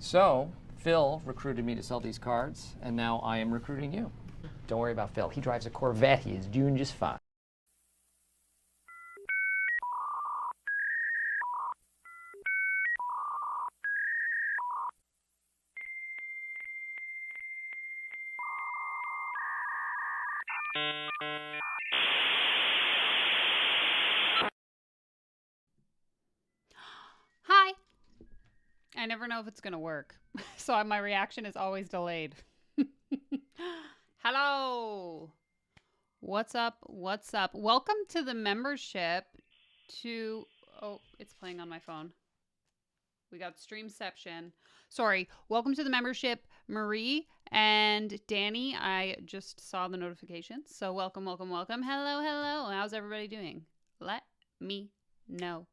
So, Phil recruited me to sell these cards, and now I am recruiting you. Don't worry about Phil. He drives a Corvette. He is doing just fine. Hi. I never know if it's going to work. So my reaction is always delayed. Hello. What's up? What's up? Welcome to the membership to... Oh, it's playing on my phone. We got Streamception. Sorry. Welcome to the membership, Marie and Danny. I just saw the notifications. So welcome, welcome, welcome. Hello, hello. How's everybody doing? Let me know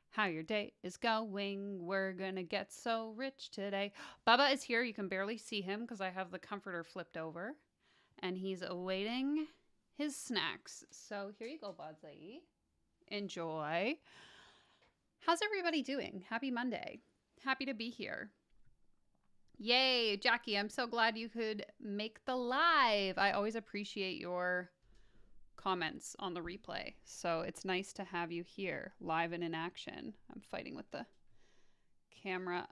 how your day is going. We're gonna get so rich today. Bubba is here. You can barely see him because I have the comforter flipped over. And he's awaiting his snacks. So here you go, Bodzai. Enjoy. How's everybody doing? Happy Monday. Happy to be here. Yay, Jackie, I'm so glad you could make the live. I always appreciate your comments on the replay. So it's nice to have you here live and in action. I'm fighting with the camera.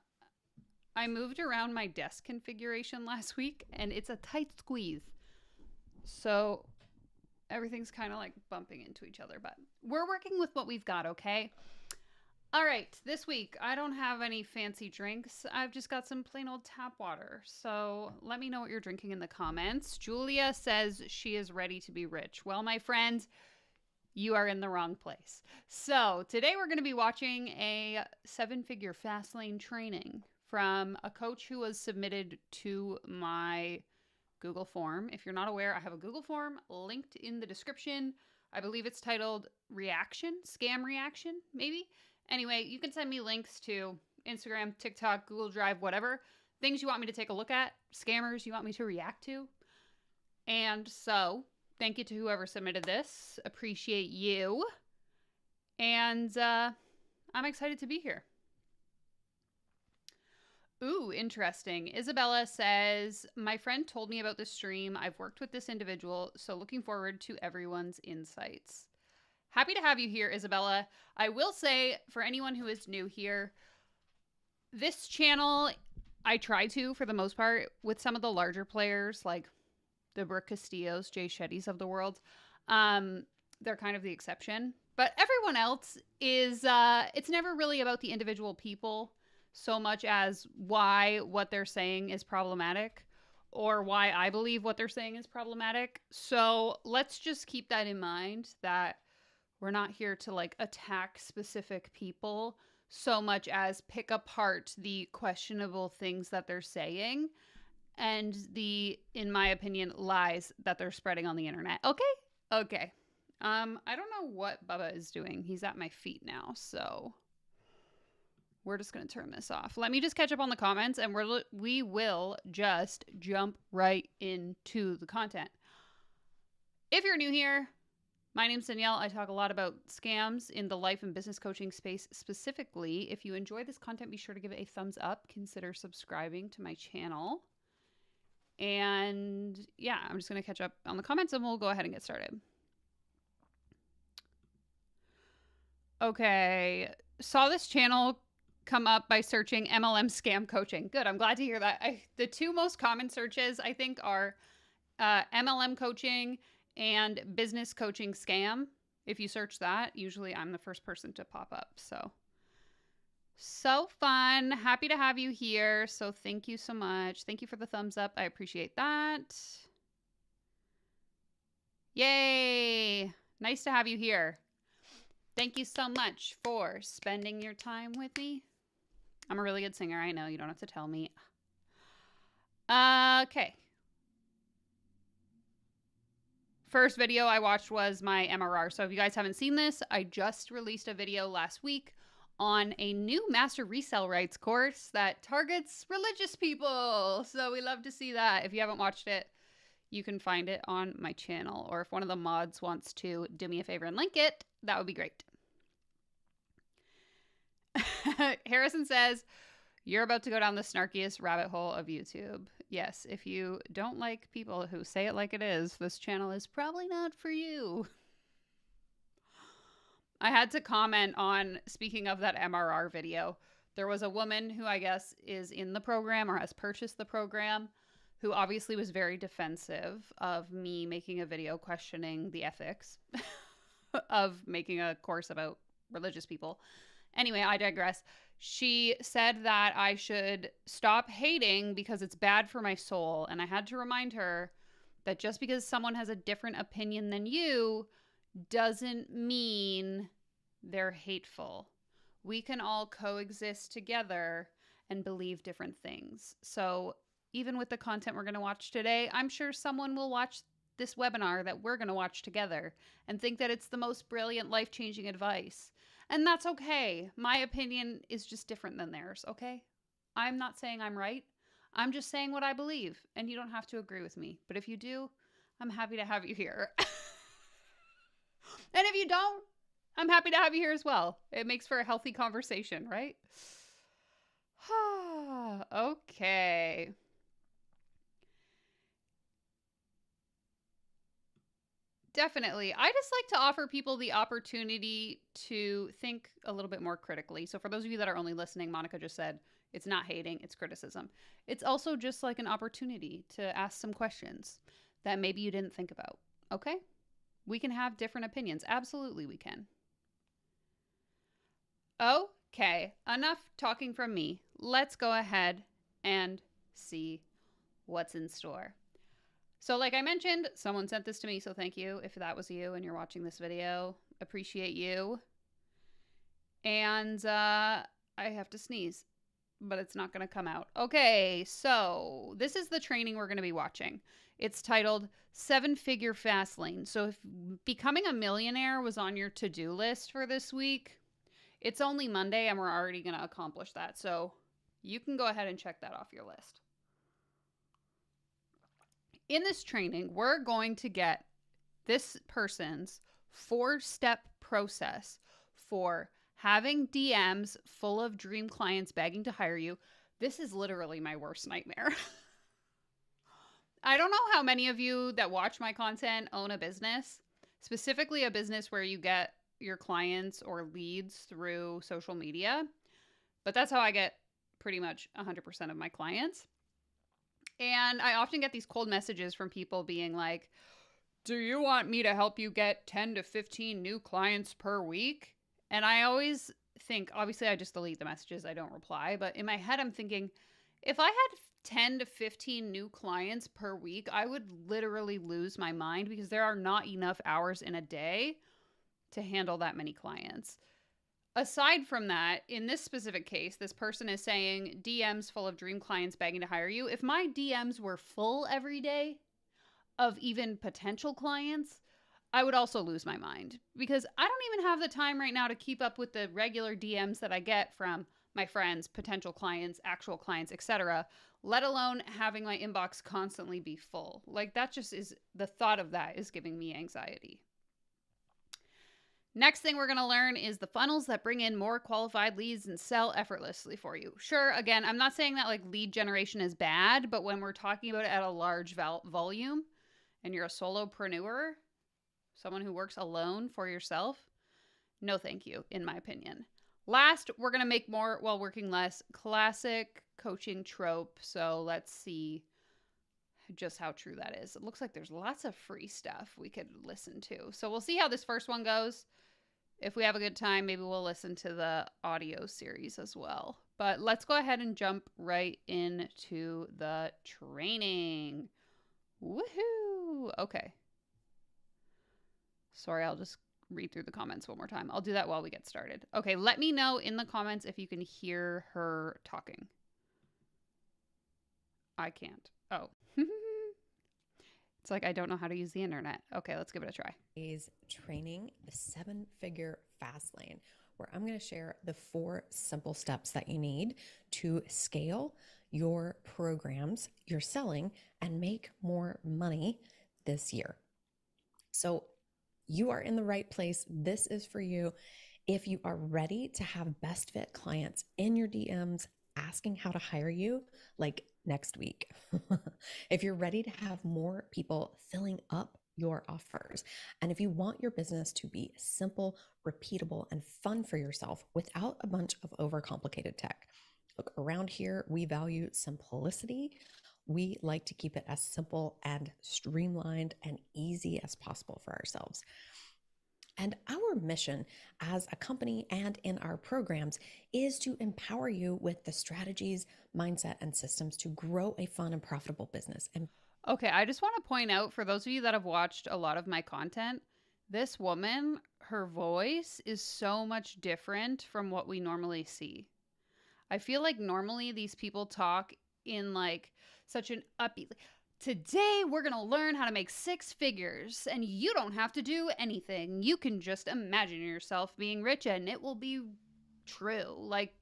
I moved around my desk configuration last week and it's a tight squeeze. So everything's kind of like bumping into each other, but we're working with what we've got, okay? All right, this week, I don't have any fancy drinks. I've just got some plain old tap water. So let me know what you're drinking in the comments. Julia says she is ready to be rich. Well, my friend, you are in the wrong place. So today we're going to be watching a 7-figure fast lane training from a coach who was submitted to my Google form. If you're not aware, I have a Google form linked in the description. I believe it's titled Scam Reaction, maybe. Anyway, you can send me links to Instagram, TikTok, Google Drive, whatever. Things you want me to take a look at. Scammers you want me to react to. And so, thank you to whoever submitted this. Appreciate you. And I'm excited to be here. Ooh, interesting. Isabella says, my friend told me about this stream. I've worked with this individual, so looking forward to everyone's insights. Happy to have you here, Isabella. I will say, for anyone who is new here, this channel, I try to, for the most part, with some of the larger players, like the Brooke Castillos, Jay Shetty's of the world. They're kind of the exception. But everyone else is, it's never really about the individual people so much as why what they're saying is problematic or why I believe what they're saying is problematic. So let's just keep that in mind, that we're not here to like attack specific people so much as pick apart the questionable things that they're saying and the, in my opinion, lies that they're spreading on the internet. Okay? Okay. I don't know what Bubba is doing. He's at my feet now, so we're just going to turn this off. Let me just catch up on the comments and we will just jump right into the content. If you're new here, my name's Danielle. I talk a lot about scams in the life and business coaching space specifically. If you enjoy this content, be sure to give it a thumbs up. Consider subscribing to my channel. And yeah, I'm just going to catch up on the comments and we'll go ahead and get started. Okay. Saw this channel come up by searching MLM scam coaching. Good. I'm glad to hear that. The two most common searches, I think, are MLM coaching and business coaching scam. If you search that, usually I'm the first person to pop up. So fun. Happy to have you here. So thank you so much. Thank you for the thumbs up. I appreciate that. Yay. Nice to have you here. Thank you so much for spending your time with me. I'm a really good singer. I know. You don't have to tell me. Okay. First video I watched was my MRR. So if you guys haven't seen this, I just released a video last week on a new master resale rights course that targets religious people. So we love to see that. If you haven't watched it, you can find it on my channel. Or if one of the mods wants to do me a favor and link it, that would be great. Harrison says, You're about to go down the snarkiest rabbit hole of YouTube. Yes, if you don't like people who say it like it is, this channel is probably not for you. I had to comment on, speaking of that MRR video, there was a woman who I guess is in the program or has purchased the program who obviously was very defensive of me making a video questioning the ethics of making a course about religious people. Anyway, I digress. She said that I should stop hating because it's bad for my soul. And I had to remind her that just because someone has a different opinion than you doesn't mean they're hateful. We can all coexist together and believe different things. So even with the content we're going to watch today, I'm sure someone will watch this webinar that we're going to watch together and think that it's the most brilliant, life-changing advice. And that's okay. My opinion is just different than theirs, okay? I'm not saying I'm right. I'm just saying what I believe, and you don't have to agree with me. But if you do, I'm happy to have you here. And if you don't, I'm happy to have you here as well. It makes for a healthy conversation, right? Okay. Definitely. I just like to offer people the opportunity to think a little bit more critically. So for those of you that are only listening, Monica just said it's not hating, it's criticism. It's also just like an opportunity to ask some questions that maybe you didn't think about. Okay? We can have different opinions. Absolutely, we can. Okay, enough talking from me. Let's go ahead and see what's in store. So like I mentioned, someone sent this to me, so thank you if that was you and you're watching this video. Appreciate you. And I have to sneeze, but it's not going to come out. Okay, so this is the training we're going to be watching. It's titled 7-Figure Fast Lane. So if becoming a millionaire was on your to-do list for this week, it's only Monday and we're already going to accomplish that. So you can go ahead and check that off your list. In this training, we're going to get this person's 4-step process for having DMs full of dream clients begging to hire you. This is literally my worst nightmare. I don't know how many of you that watch my content own a business, specifically a business where you get your clients or leads through social media, but that's how I get pretty much 100% of my clients. And I often get these cold messages from people being like, do you want me to help you get 10 to 15 new clients per week? And I always think, obviously I just delete the messages, I don't reply, but in my head I'm thinking, if I had 10 to 15 new clients per week, I would literally lose my mind because there are not enough hours in a day to handle that many clients. Aside from that, in this specific case, this person is saying DMs full of dream clients begging to hire you. If my DMs were full every day of even potential clients, I would also lose my mind because I don't even have the time right now to keep up with the regular DMs that I get from my friends, potential clients, actual clients, etc., let alone having my inbox constantly be full. Like that just is, the thought of that is giving me anxiety. Next thing we're going to learn is the funnels that bring in more qualified leads and sell effortlessly for you. Sure, again, I'm not saying that like lead generation is bad, but when we're talking about it at a large volume and you're a solopreneur, someone who works alone for yourself, no thank you, in my opinion. Last, we're going to make more while working less. Classic coaching trope. So let's see just how true that is. It looks like there's lots of free stuff we could listen to. So we'll see how this first one goes. If we have a good time, maybe we'll listen to the audio series as well. But let's go ahead and jump right into the training. Woohoo! Okay. Sorry, I'll just read through the comments one more time. I'll do that while we get started. Okay, let me know in the comments if you can hear her talking. I can't. Oh. It's like I don't know how to use the internet. Okay, let's give it a try. Is training the 7-figure fast lane, where I'm going to share the 4 simple steps that you need to scale your programs, your selling, and make more money this year. So you are in the right place. This is for you. If you are ready to have best fit clients in your DMs, asking how to hire you like next week. If you're ready to have more people filling up your offers, and if you want your business to be simple, repeatable, and fun for yourself without a bunch of overcomplicated tech. Look, around here, we value simplicity. We like to keep it as simple and streamlined and easy as possible for ourselves. And our mission as a company and in our programs is to empower you with the strategies, mindset, and systems to grow a fun and profitable business. And Okay, I just want to point out for those of you that have watched a lot of my content, this woman, her voice is so much different from what we normally see. I feel like normally these people talk in like such an upbeat. Today we're going to learn how to make 6 figures and you don't have to do anything. You can just imagine yourself being rich and it will be true. Like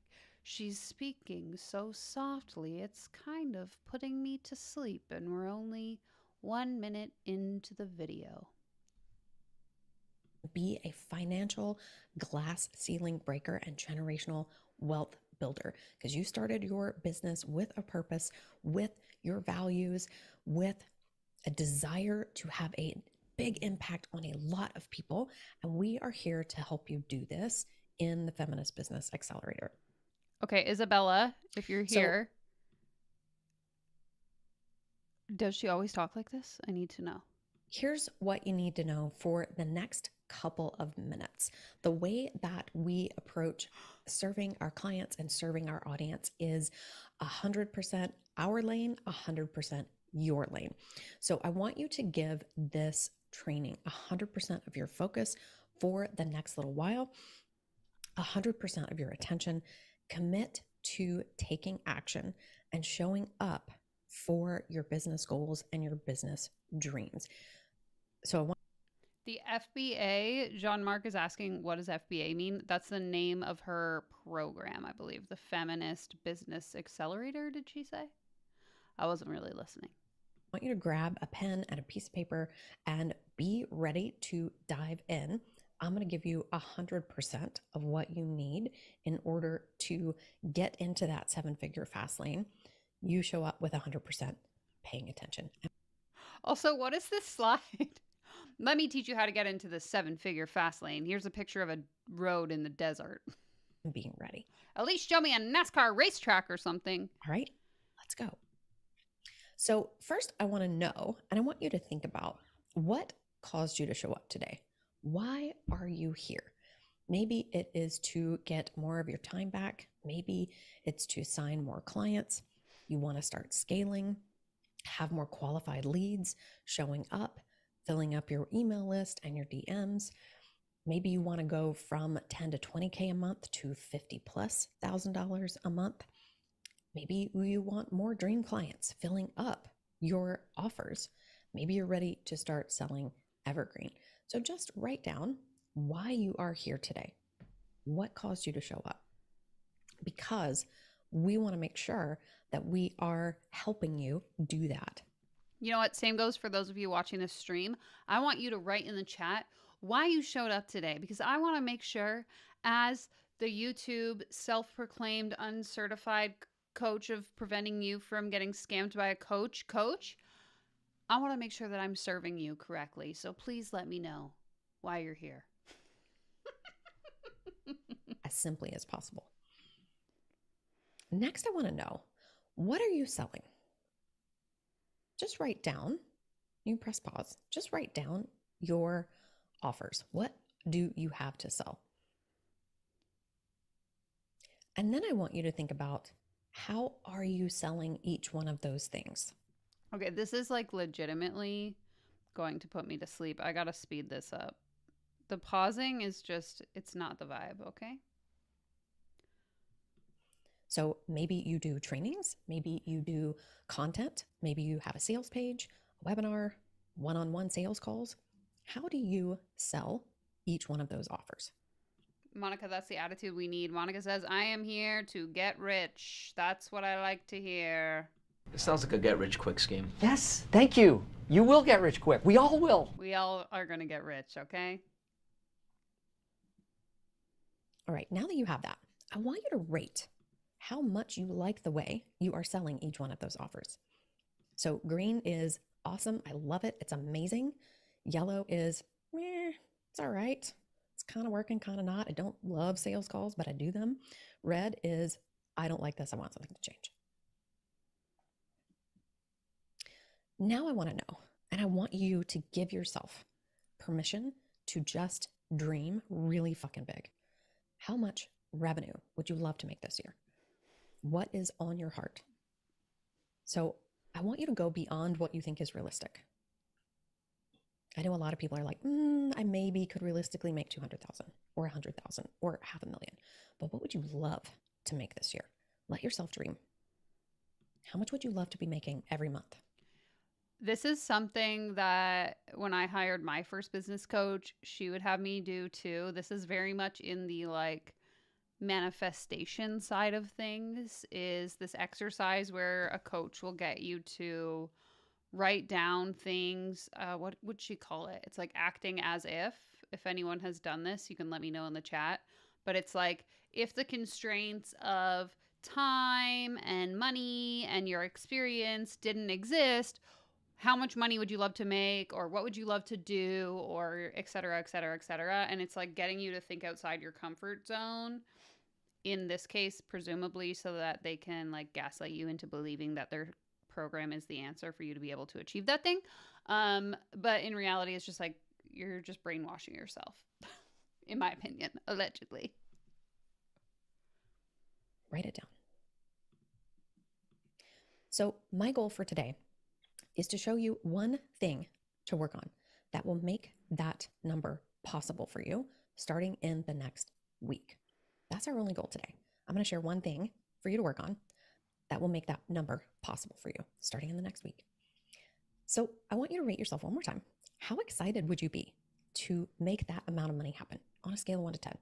she's speaking so softly, it's kind of putting me to sleep and we're only 1 minute into the video. be a financial glass ceiling breaker and generational wealth builder, because you started your business with a purpose, with your values, with a desire to have a big impact on a lot of people. And we are here to help you do this in the Feminist Business Accelerator. Okay, Isabella, if you're So- here, does she always talk like this? I need to know. Here's what you need to know for the next couple of minutes. The way that we approach serving our clients and serving our audience is 100% our lane, 100% your lane. So I want you to give this training 100% of your focus for the next little while, 100% of your attention. Commit to taking action and showing up for your business goals and your business dreams. So I want The FBA, Jean-Marc is asking, what does FBA mean? That's the name of her program, I believe. The Feminist Business Accelerator, did she say? I wasn't really listening. you to grab a pen and a piece of paper and be ready to dive in. I'm going to give you 100% of what you need in order to get into that 7-figure fast lane. You show up with 100% paying attention. Also, what is this slide? Let me teach you how to get into the 7-figure fast lane. Here's a picture of a road in the desert. And being ready. At least show me a NASCAR racetrack or something. All right, let's go. So first I want to know, and I want you to think about, what caused you to show up today? Why are you here? Maybe it is to get more of your time back. Maybe it's to sign more clients. You want to start scaling, have more qualified leads showing up, filling up your email list and your DMs. Maybe you want to go from 10 to 20K a month to $50,000+ a month. Maybe you want more dream clients filling up your offers. Maybe you're ready to start selling evergreen. So just write down why you are here today. What caused you to show up? Because we want to make sure that we are helping you do that. You know what? Same goes for those of you watching this stream. I want you to write in the chat why you showed up today, because I want to make sure, as the YouTube self-proclaimed uncertified coach of preventing you from getting scammed by a coach, I want to make sure that I'm serving you correctly. So please let me know why you're here. As simply as possible. Next, I want to know, what are you selling? Just write down, you press pause, just write down your offers. What do you have to sell? And then I want you to think about, how are you selling each one of those things? Okay, this is like legitimately going to put me to sleep. I gotta speed this up. The pausing is just, it's not the vibe, okay? So maybe you do trainings, maybe you do content, maybe you have a sales page, a webinar, one-on-one sales calls. How do you sell each one of those offers? Monica, that's the attitude we need. Monica says, I am here to get rich. That's what I like to hear. It sounds like a get-rich-quick scheme. Yes, thank you. You will get rich quick. We all will. We all are going to get rich, okay? All right, now that you have that, I want you to rate how much you like the way you are selling each one of those offers. So green is awesome. I love it. It's amazing. Yellow is, it's all right. It's kind of working, kind of not. I don't love sales calls, but I do them. Red is, I don't like this. I want something to change. Now I want to know, and I want you to give yourself permission to just dream really fucking big. How much revenue would you love to make this year? What is on your heart? So I want you to go beyond what you think is realistic. I know a lot of people are like, I maybe could realistically make 200,000 or 100,000 or 500,000. But what would you love to make this year? Let yourself dream. How much would you love to be making every month? This is something that when I hired my first business coach, she would have me do too. This is very much in the like manifestation side of things, is this exercise where a coach will get you to write down things. What would she call it? It's like acting as if. If anyone has done this, you can let me know in the chat. But it's like, if the constraints of time and money and your experience didn't exist, how much money would you love to make, or what would you love to do, or et cetera, et cetera, et cetera. And it's like getting you to think outside your comfort zone, in this case, presumably so that they can like gaslight you into believing that their program is the answer for you to be able to achieve that thing. But in reality, it's just like, you're just brainwashing yourself, in my opinion, allegedly. Write it down. So my goal for today is to show you one thing to work on that will make that number possible for you starting in the next week. That's our only goal today. I'm going to share one thing for you to work on that will make that number possible for you starting in the next week. So I want you to rate yourself one more time. How excited would you be to make that amount of money happen on a scale of 1 to 10?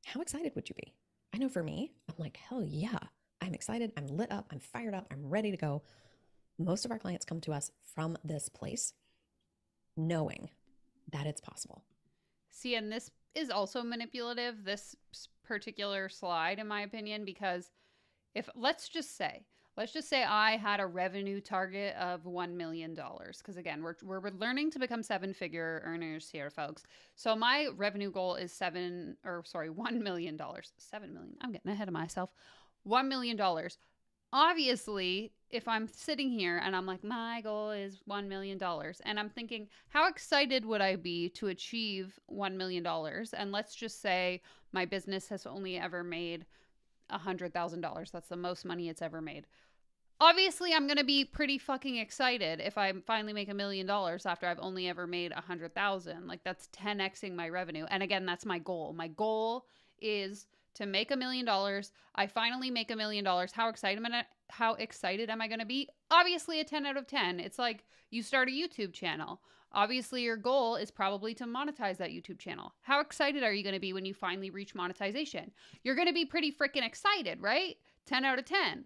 How excited would you be? I know for me, I'm like, hell yeah, I'm excited. I'm lit up. I'm fired up. I'm ready to go. Most of our clients come to us from this place, knowing that it's possible. See, and this is also manipulative, this particular slide, in my opinion, because if let's just say I had a revenue target of $1 million, because again, we're learning to become 7-figure earners here, folks. So my revenue goal is $1 million. 7 million. I'm getting ahead of myself. $1 million. Obviously, if I'm sitting here and I'm like, my goal is $1 million, and I'm thinking, how excited would I be to achieve $1 million? And let's just say my business has only ever made $100,000. That's the most money it's ever made. Obviously, I'm going to be pretty fucking excited if I finally make $1 million after I've only ever made 100,000. Like, that's 10xing my revenue. And again, that's my goal. My goal is to make $1 million. I finally make $1 million. How excited am I going to be? Obviously a 10 out of 10. It's like you start a YouTube channel. Obviously your goal is probably to monetize that YouTube channel. How excited are you going to be when you finally reach monetization? You're going to be pretty freaking excited, right? 10 out of 10.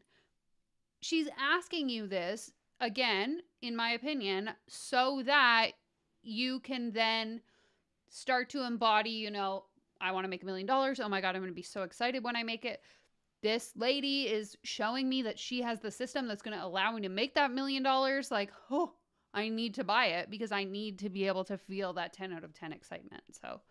She's asking you this, again, in my opinion, so that you can then start to embody, I want to make $1 million. Oh my God, I'm going to be so excited when I make it. This lady is showing me that she has the system that's going to allow me to make that $1 million. Like, oh, I need to buy it because I need to be able to feel that 10 out of 10 excitement. So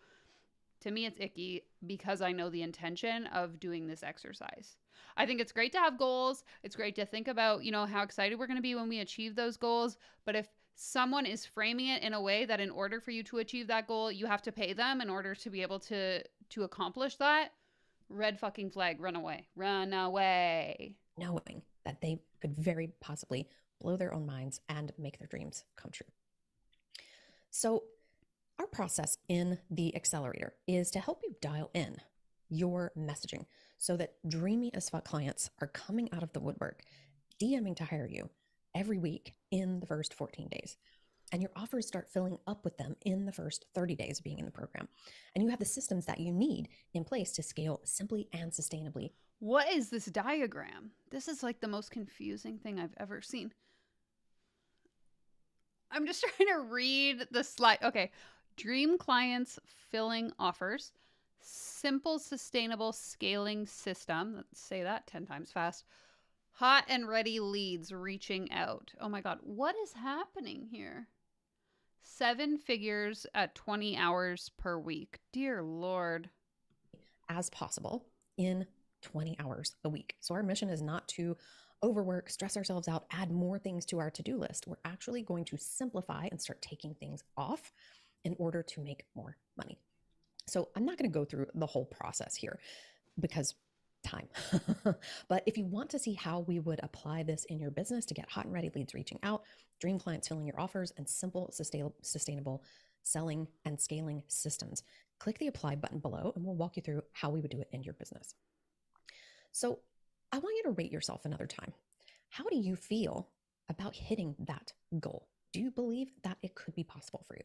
to me, it's icky because I know the intention of doing this exercise. I think it's great to have goals. It's great to think about, how excited we're going to be when we achieve those goals. But if someone is framing it in a way that in order for you to achieve that goal, you have to pay them in order to be able to accomplish that, red fucking flag, run away. Run away. Knowing that they could very possibly blow their own minds and make their dreams come true. So our process in the accelerator is to help you dial in your messaging so that dreamy as fuck clients are coming out of the woodwork, DMing to hire you every week in the first 14 days. And your offers start filling up with them in the first 30 days of being in the program. And you have the systems that you need in place to scale simply and sustainably. What is this diagram? This is like the most confusing thing I've ever seen. I'm just trying to read the slide. Okay. Dream clients filling offers, simple, sustainable scaling system. Let's say that 10 times fast. Hot and ready leads reaching out. Oh my God, what is happening here? 7 figures at 20 hours per week. Dear Lord. As possible in 20 hours a week. So our mission is not to overwork, stress ourselves out, add more things to our to-do list. We're actually going to simplify and start taking things off in order to make more money. So I'm not going to go through the whole process here because time. But if you want to see how we would apply this in your business to get hot and ready leads reaching out, dream clients filling your offers, and simple, sustainable selling and scaling systems, click the apply button below and we'll walk you through how we would do it in your business. So I want you to rate yourself another time. How do you feel about hitting that goal? Do you believe that it could be possible for you?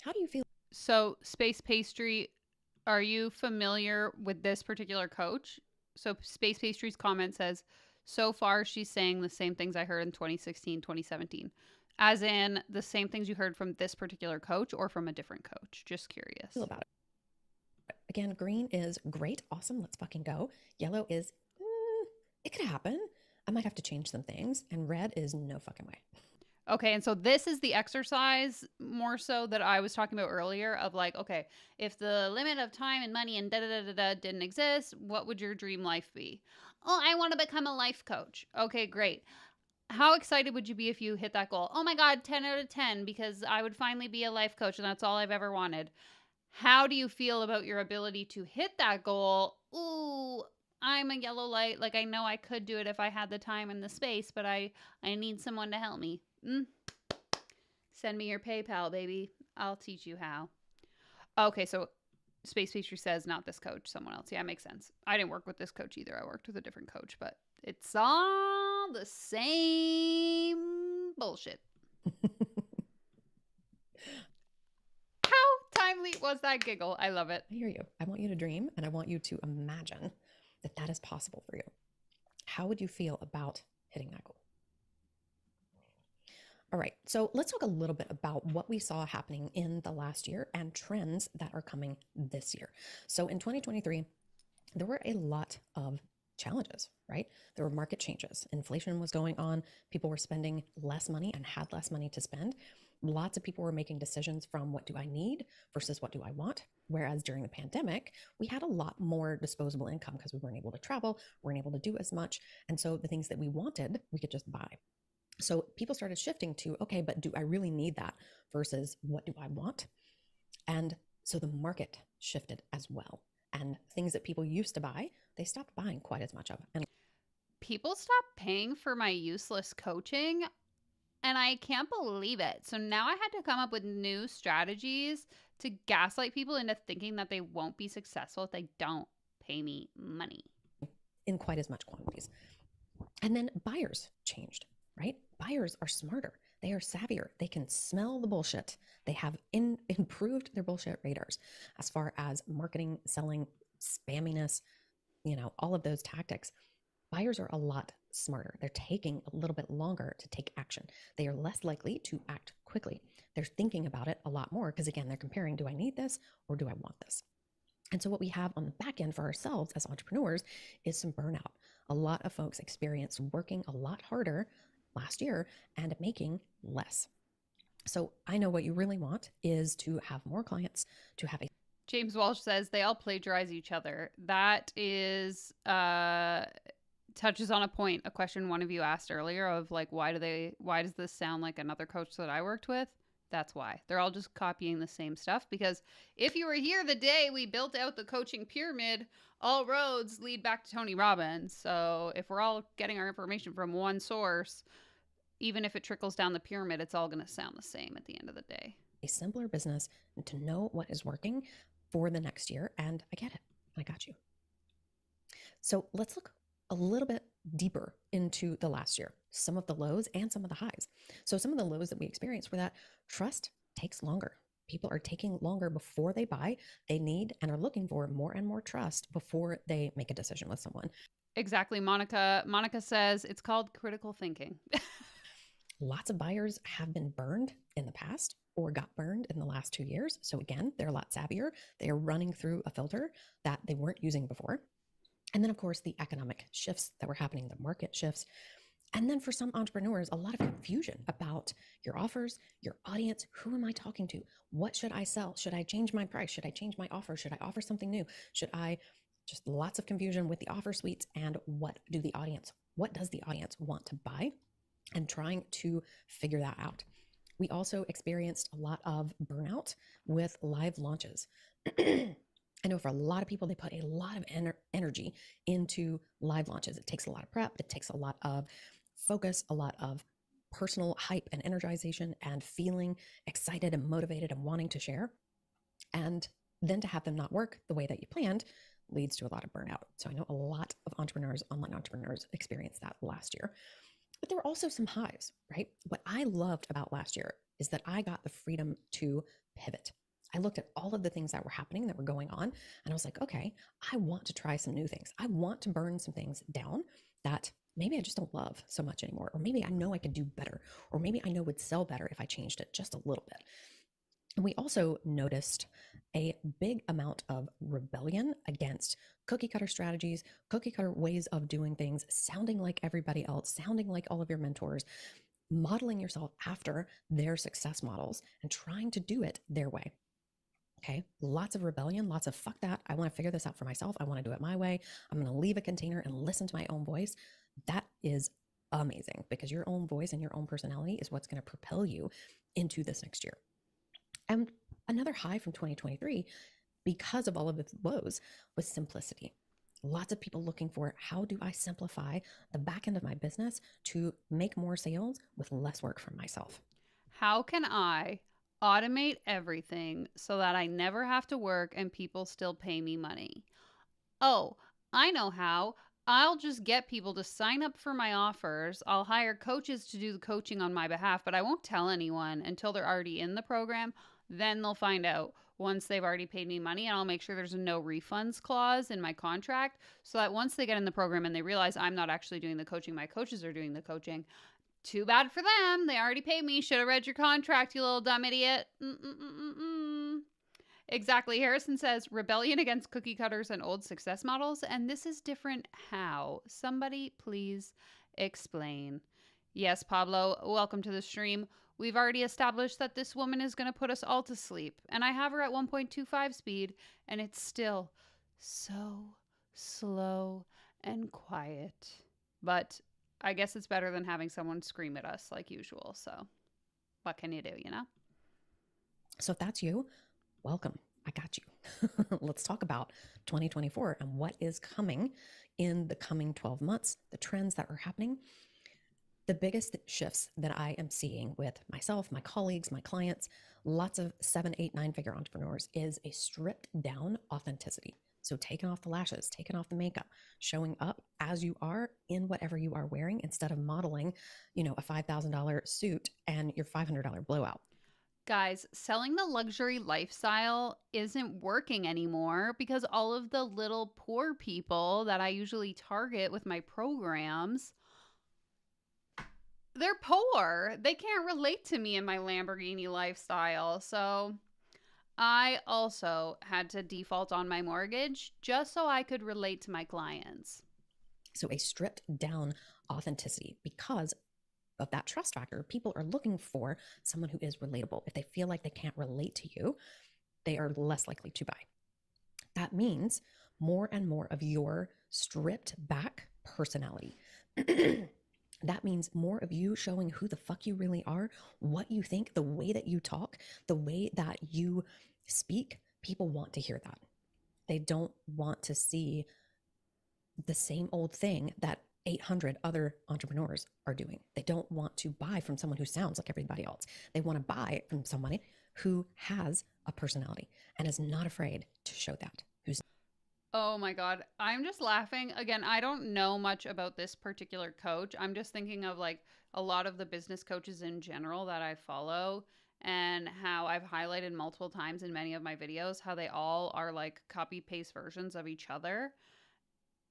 How do you feel? So, Space Pastry, are you familiar with this particular coach? So, Space Pastry's comment says, so far she's saying the same things I heard in 2016, 2017. As in the same things you heard from this particular coach or from a different coach? Just curious. Feel about it. Again, green is great, awesome, let's fucking go. Yellow is, it could happen. I might have to change some things. And red is no fucking way. Okay, and so this is the exercise more so that I was talking about earlier of like, okay, if the limit of time and money and da-da-da-da-da didn't exist, what would your dream life be? Oh, I want to become a life coach. Okay, great. How excited would you be if you hit that goal? Oh my God, 10 out of 10, because I would finally be a life coach and that's all I've ever wanted. How do you feel about your ability to hit that goal? Ooh, I'm a yellow light. Like I know I could do it if I had the time and the space, but I need someone to help me. Send me your PayPal, baby. I'll teach you how. Okay, so Space Pastry says not this coach, someone else. Yeah, makes sense. I didn't work with this coach either. I worked with a different coach, but it's all the same bullshit. How timely was that giggle? I love it. I hear you. I want you to dream and I want you to imagine that that is possible for you. How would you feel about hitting that goal? All right, so let's talk a little bit about what we saw happening in the last year and trends that are coming this year. So in 2023, there were a lot of challenges, right? There were market changes. Inflation was going on. People were spending less money and had less money to spend. Lots of people were making decisions from what do I need versus what do I want? Whereas during the pandemic, we had a lot more disposable income because we weren't able to travel, weren't able to do as much. And so the things that we wanted, we could just buy. So people started shifting to, okay, but do I really need that versus what do I want? And so the market shifted as well. And things that people used to buy, they stopped buying quite as much of. And people stopped paying for my useless coaching, and I can't believe it. So now I had to come up with new strategies to gaslight people into thinking that they won't be successful if they don't pay me money. In quite as much quantities. And then buyers changed, right? Buyers are smarter. They are savvier. They can smell the bullshit. They have improved their bullshit radars as far as marketing, selling, spamminess, all of those tactics. Buyers are a lot smarter. They're taking a little bit longer to take action. They are less likely to act quickly. They're thinking about it a lot more because, again, they're comparing, do I need this or do I want this? And so what we have on the back end for ourselves as entrepreneurs is some burnout. A lot of folks experienced working a lot harder last year and making less. So I know what you really want is to have more clients, to have a James Walsh says they all plagiarize each other. That is touches on a question one of you asked earlier of like, why does this sound like another coach that I worked with? That's why. They're all just copying the same stuff, because if you were here the day we built out the coaching pyramid, all roads lead back to Tony Robbins. So if we're all getting our information from one source, even if it trickles down the pyramid, it's all going to sound the same at the end of the day. A simpler business and to know what is working for the next year. And I get it. I got you. So let's look a little bit deeper into the last year, some of the lows and some of the highs. So some of the lows that we experienced were that trust takes longer. People are taking longer before they buy. They need and are looking for more and more trust before they make a decision with someone. Exactly. Monica says it's called critical thinking. Lots of buyers have been burned in the past, or got burned in the last 2 years. So again, they're a lot savvier. They are running through a filter that they weren't using before. And then, of course, the economic shifts that were happening, the market shifts. And then for some entrepreneurs, a lot of confusion about your offers, your audience. Who am I talking to? What should I sell? Should I change my price? Should I change my offer? Should I offer something new? Should I just lots of confusion with the offer suites and what does the audience want to buy, and trying to figure that out. We also experienced a lot of burnout with live launches. I know for a lot of people, they put a lot of energy into live launches. It takes a lot of prep. It takes a lot of focus, a lot of personal hype and energization and feeling excited and motivated and wanting to share. And then to have them not work the way that you planned leads to a lot of burnout. So I know a lot of entrepreneurs, online entrepreneurs, experienced that last year. But there were also some highs, right? What I loved about last year is that I got the freedom to pivot. I looked at all of the things that were happening, that were going on, and I was like, okay, I want to try some new things. I want to burn some things down that maybe I just don't love so much anymore, or maybe I know I could do better, or maybe I know would sell better if I changed it just a little bit. And we also noticed a big amount of rebellion against cookie cutter strategies, cookie cutter ways of doing things, sounding like everybody else, sounding like all of your mentors, modeling yourself after their success models and trying to do it their way. Okay, lots of rebellion, lots of fuck that. I want to figure this out for myself. I want to do it my way. I'm going to leave a container and listen to my own voice. That is amazing, because your own voice and your own personality is what's going to propel you into this next year. And another high from 2023, because of all of the woes, was simplicity. Lots of people looking for, how do I simplify the back end of my business to make more sales with less work from myself? How can I automate everything so that I never have to work and people still pay me money? Oh, I know how. I'll just get people to sign up for my offers. I'll hire coaches to do the coaching on my behalf, but I won't tell anyone until they're already in the program. Then they'll find out once they've already paid me money, and I'll make sure there's a no refunds clause in my contract so that once they get in the program and they realize I'm not actually doing the coaching, my coaches are doing the coaching. Too bad for them. They already paid me. Should have read your contract, you little dumb idiot. Exactly. Harrison says rebellion against cookie cutters and old success models. And this is different how? Somebody please explain. Yes, Pablo, welcome to the stream. We've already established that this woman is going to put us all to sleep. And I have her at 1.25 speed, and it's still so slow and quiet. But I guess it's better than having someone scream at us like usual. So what can you do, you know? So if that's you, welcome. I got you. Let's talk about 2024 and what is coming in the coming 12 months, the trends that are happening. The biggest shifts that I am seeing with myself, my colleagues, my clients, lots of 7, 8, 9-figure entrepreneurs is a stripped down authenticity. So taking off the lashes, taking off the makeup, showing up as you are in whatever you are wearing instead of modeling, a $5,000 suit and your $500 blowout. Guys, selling the luxury lifestyle isn't working anymore because all of the little poor people that I usually target with my programs, they're poor. They can't relate to me in my Lamborghini lifestyle. So I also had to default on my mortgage just so I could relate to my clients. So a stripped down authenticity, because of that trust factor. People are looking for someone who is relatable. If they feel like they can't relate to you, they are less likely to buy. That means more and more of your stripped back personality. That means more of you showing who the fuck you really are, what you think, the way that you talk, the way that you speak. People want to hear that. They don't want to see the same old thing that 800 other entrepreneurs are doing. They don't want to buy from someone who sounds like everybody else. They want to buy from somebody who has a personality and is not afraid to show that. Oh my God. I'm just laughing. Again, I don't know much about this particular coach. I'm just thinking of like a lot of the business coaches in general that I follow and how I've highlighted multiple times in many of my videos how they all are like copy paste versions of each other.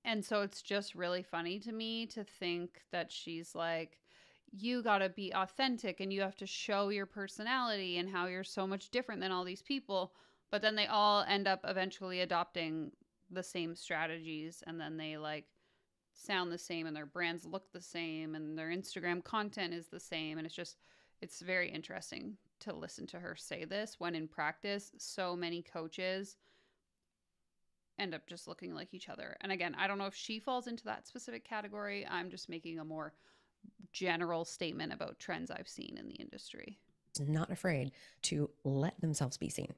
And so it's just really funny to me to think that she's like, you got to be authentic and you have to show your personality and how you're so much different than all these people. But then they all end up eventually adopting the same strategies, and then they like sound the same and their brands look the same and their Instagram content is the same. And it's very interesting to listen to her say this when in practice, so many coaches end up just looking like each other. And again, I don't know if she falls into that specific category. I'm just making a more general statement about trends I've seen in the industry. Not afraid to let themselves be seen.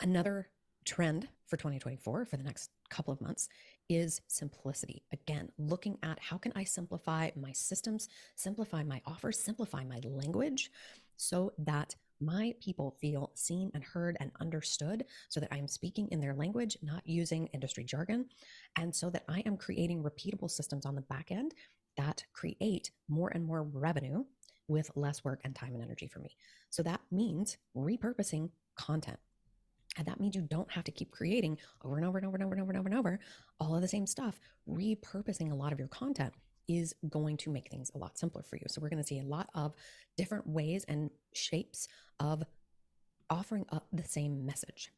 Another trend for 2024 for the next couple of months is simplicity. Again, looking at how can I simplify my systems, simplify my offers, simplify my language so that my people feel seen and heard and understood, so that I'm speaking in their language, not using industry jargon, and so that I am creating repeatable systems on the back end that create more and more revenue with less work and time and energy for me. So that means repurposing content. And that means you don't have to keep creating over and over and over and over and over and over and over all of the same stuff. Repurposing a lot of your content is going to make things a lot simpler for you. So we're going to see a lot of different ways and shapes of offering up the same message.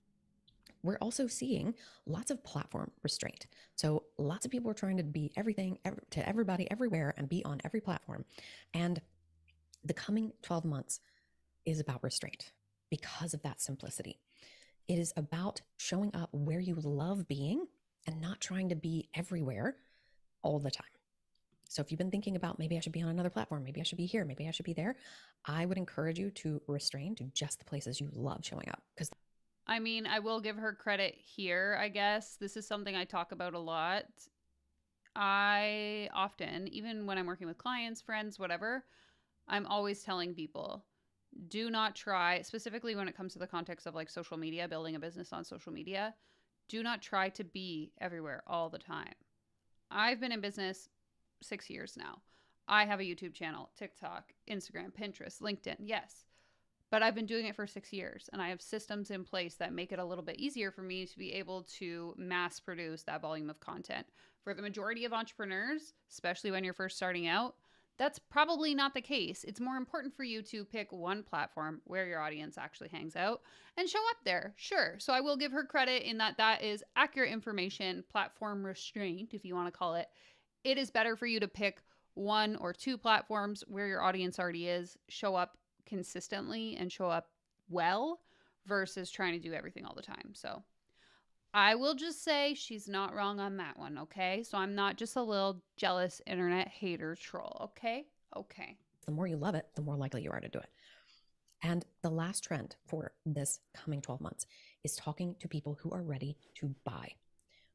We're also seeing lots of platform restraint. So lots of people are trying to be everything to everybody everywhere and be on every platform. And the coming 12 months is about restraint because of that simplicity. It is about showing up where you love being and not trying to be everywhere all the time. So if you've been thinking about maybe I should be on another platform, maybe I should be here, maybe I should be there, I would encourage you to restrain to just the places you love showing up. Because I mean, I will give her credit here, I guess. This is something I talk about a lot. I often, even when I'm working with clients, friends, whatever, I'm always telling people, do not try, specifically when it comes to the context of like social media, building a business on social media, do not try to be everywhere all the time. I've been in business 6 years now. I have a YouTube channel, TikTok, Instagram, Pinterest, LinkedIn, yes. But I've been doing it for 6 years, and I have systems in place that make it a little bit easier for me to be able to mass produce that volume of content. For the majority of entrepreneurs, especially when you're first starting out, that's probably not the case. It's more important for you to pick one platform where your audience actually hangs out and show up there. Sure. So I will give her credit in that that is accurate information, platform restraint, if you want to call it. It is better for you to pick one or two platforms where your audience already is, show up consistently and show up well versus trying to do everything all the time. So I will just say she's not wrong on that one, okay? So I'm not just a little jealous internet hater troll, okay? Okay. the more you love it, the more likely you are to do it. And the last trend for this coming 12 months is talking to people who are ready to buy.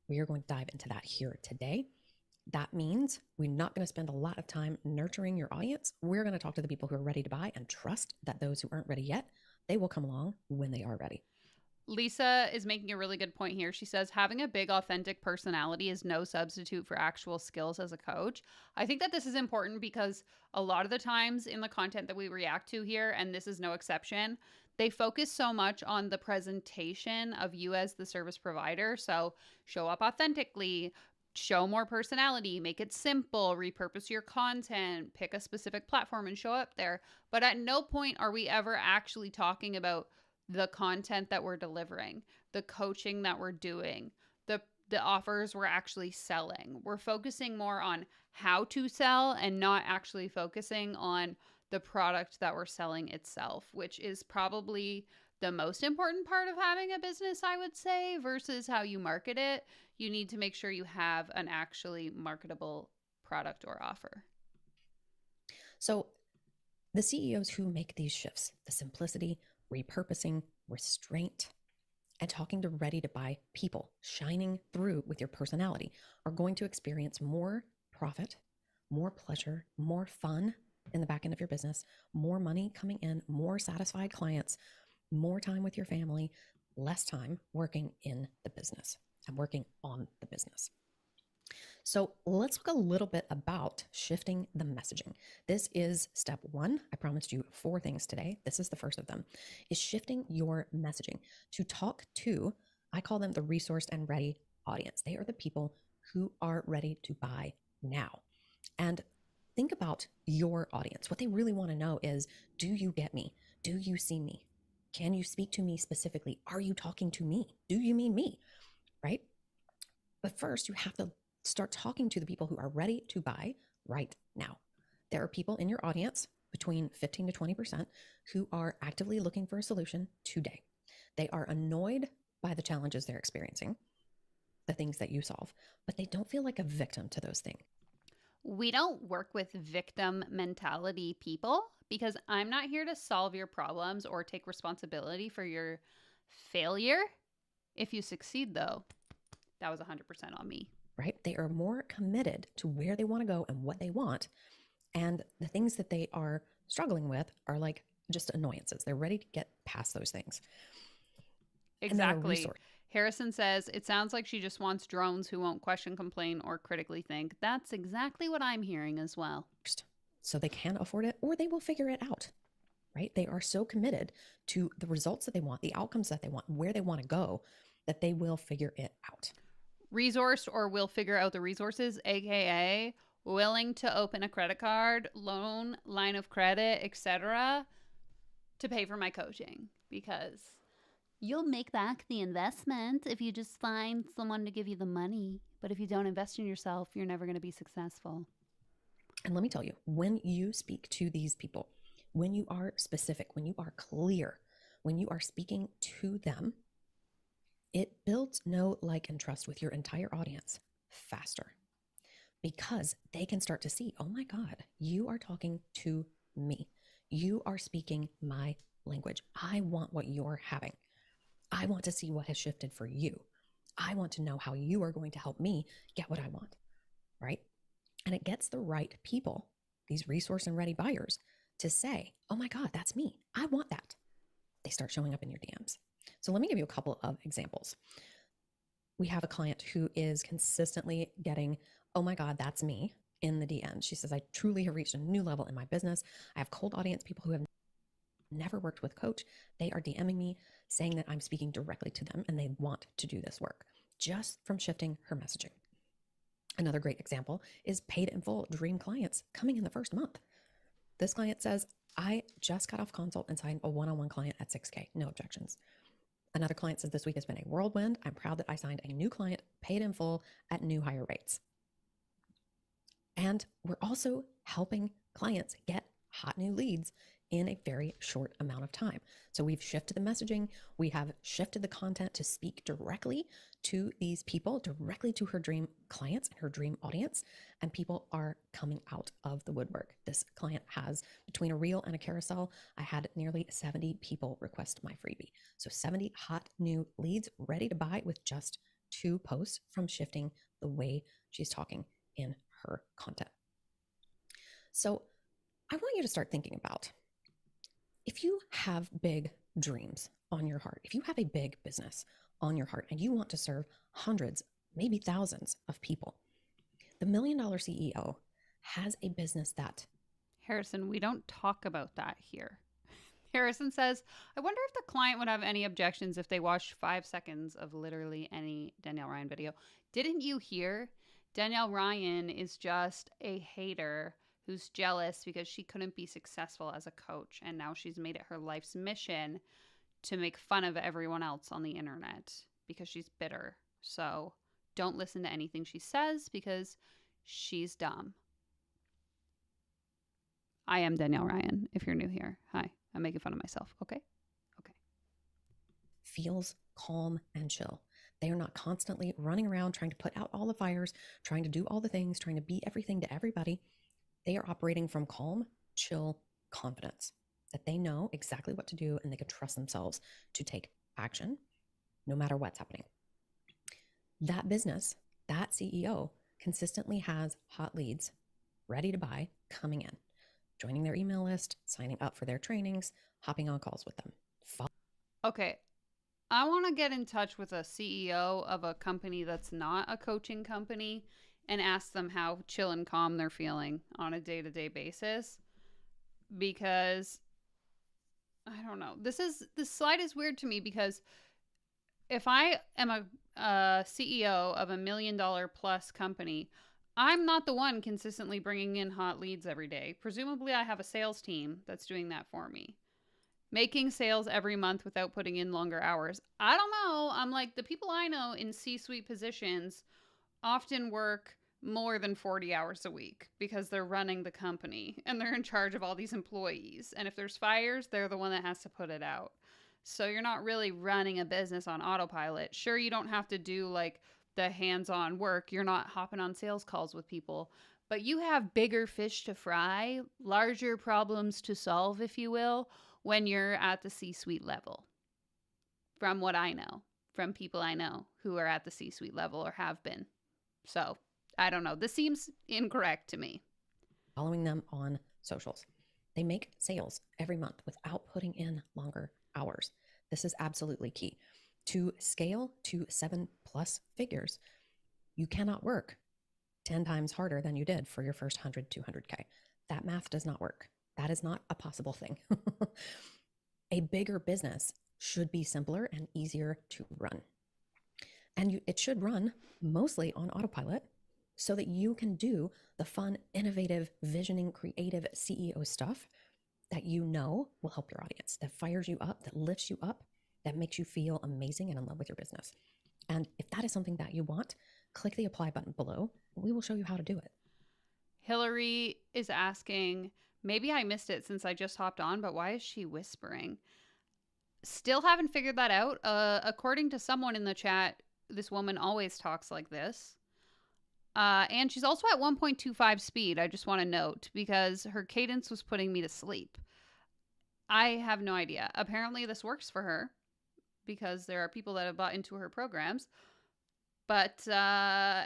We are going to dive into that here today. That means we're not going to spend a lot of time nurturing your audience. We're going to talk to the people who are ready to buy and trust that those who aren't ready yet, they will come along when they are ready. Lisa is making a really good point here. She says having a big authentic personality is no substitute for actual skills as a coach. I think that this is important because a lot of the times in the content that we react to here, and this is no exception, they focus so much on the presentation of you as the service provider. So show up authentically, show more personality, make it simple, repurpose your content, pick a specific platform and show up there. But at no point are we ever actually talking about the content that we're delivering, the coaching that we're doing, the offers we're actually selling. We're focusing more on how to sell and not actually focusing on the product that we're selling itself, which is probably the most important part of having a business, I would say, versus how you market it. You need to make sure you have an actually marketable product or offer. So the CEOs who make these shifts, the simplicity, repurposing, restraint, and talking to ready to buy people, shining through with your personality, are going to experience more profit, more pleasure, more fun in the back end of your business, more money coming in, more satisfied clients, more time with your family, less time working in the business and working on the business. So let's talk a little bit about shifting the messaging. This is step one. I promised you 4 things today. This is the first of them, is shifting your messaging to talk to, I call them the resourced and ready audience. They are the people who are ready to buy now. And Think about your audience. What they really want to know is, do you get me? Do you see me? Can you speak to me specifically? Are you talking to me? Do you mean me? Right? But first, you have to start talking to the people who are ready to buy right now. There are people in your audience, between 15 to 20%, who are actively looking for a solution today. They are annoyed by the challenges they're experiencing, the things that you solve, but they don't feel like a victim to those things. We don't work with victim mentality people because I'm not here to solve your problems or take responsibility for your failure. If you succeed, though, that was 100% on me. Right? They are more committed to where they want to go and what they want. And the things that they are struggling with are like just annoyances. They're ready to get past those things. Exactly. Harrison says, it sounds like she just wants drones who won't question, complain, or critically think. That's exactly what I'm hearing as well. So they can afford it, or they will figure it out, right? They are so committed to the results that they want, the outcomes that they want, where they want to go, that they will figure it out. Resourced or will figure out the resources, aka willing to open a credit card, loan, line of credit, etc., to pay for my coaching, because you'll make back the investment if you just find someone to give you the money. But if you don't invest in yourself, you're never going to be successful. And let me tell you, when you speak to these people, when you are specific, when you are clear, when you are speaking to them, it builds know, like, and trust with your entire audience faster, because they can start to see, oh my God, you are talking to me. You are speaking my language. I want what you're having. I want to see what has shifted for you. I want to know how you are going to help me get what I want, right? And it gets the right people, these resource and ready buyers, to say, oh my God, that's me. I want that. They start showing up in your DMs. So let me give you a couple of examples. We have a client who is consistently getting, oh my God, that's me, in the DMs. She says, I truly have reached a new level in my business. I have cold audience, people who have never worked with coach. They are DMing me saying that I'm speaking directly to them and they want to do this work just from shifting her messaging. Another great example is paid in full dream clients coming in the first month. This client says, I just got off consult and signed a one-on-one client at 6K, no objections. Another client says, this week has been a whirlwind. I'm proud that I signed a new client paid in full at new higher rates. And we're also helping clients get hot new leads in a very short amount of time. So we've shifted the messaging. We have shifted the content to speak directly to these people, directly to her dream clients and her dream audience. And people are coming out of the woodwork. This client has, between a reel and a carousel, I had nearly 70 people request my freebie. So 70 hot new leads ready to buy with just 2 posts from shifting the way she's talking in her content. So I want you to start thinking about, if you have big dreams on your heart, if you have a big business on your heart and you want to serve hundreds, maybe thousands of people, the $1 Million CEO has a business that... Harrison, we don't talk about that here. Harrison says, I wonder if the client would have any objections if they watched 5 seconds of literally any Danielle Ryan video. Didn't you hear? Danielle Ryan is just a hater who's jealous because she couldn't be successful as a coach. And now she's made it her life's mission to make fun of everyone else on the internet because she's bitter. So don't listen to anything she says because she's dumb. I am Danielle Ryan, if you're new here. Hi, I'm making fun of myself. Okay. Feels calm and chill. They are not constantly running around trying to put out all the fires, trying to do all the things, trying to be everything to everybody. They are operating from calm, chill confidence that they know exactly what to do and they can trust themselves to take action no matter what's happening. That business, that CEO, consistently has hot leads ready to buy coming in, joining their email list, signing up for their trainings, hopping on calls with them. Okay. I want to get in touch with a CEO of a company that's not a coaching company and ask them how chill and calm they're feeling on a day-to-day basis, because I don't know. This slide is weird to me because if I am a CEO of $1 million plus company, I'm not the one consistently bringing in hot leads every day. Presumably, I have a sales team that's doing that for me. Making sales every month without putting in longer hours. I don't know. I'm like, the people I know in C-suite positions often work more than 40 hours a week because they're running the company and they're in charge of all these employees. And if there's fires, they're the one that has to put it out. So you're not really running a business on autopilot. Sure, you don't have to do like the hands-on work. You're not hopping on sales calls with people, but you have bigger fish to fry, larger problems to solve, if you will, when you're at the C-suite level. From what I know, from people I know who are at the C-suite level or have been. So, I don't know. This seems incorrect to me. Following them on socials. They make sales every month without putting in longer hours. This is absolutely key. To scale to 7+ figures, you cannot work 10 times harder than you did for your first 100, 200K. That math does not work. That is not a possible thing. A bigger business should be simpler and easier to run. And it should run mostly on autopilot so that you can do the fun, innovative, visioning, creative CEO stuff that you know will help your audience, that fires you up, that lifts you up, that makes you feel amazing and in love with your business. And if that is something that you want, click the apply button below. We will show you how to do it. Hillary is asking, maybe I missed it since I just hopped on, but why is she whispering? Still haven't figured that out. According to someone in the chat, this woman always talks like this. And she's also at 1.25 speed, I just want to note, because her cadence was putting me to sleep. I have no idea. Apparently this works for her because there are people that have bought into her programs. But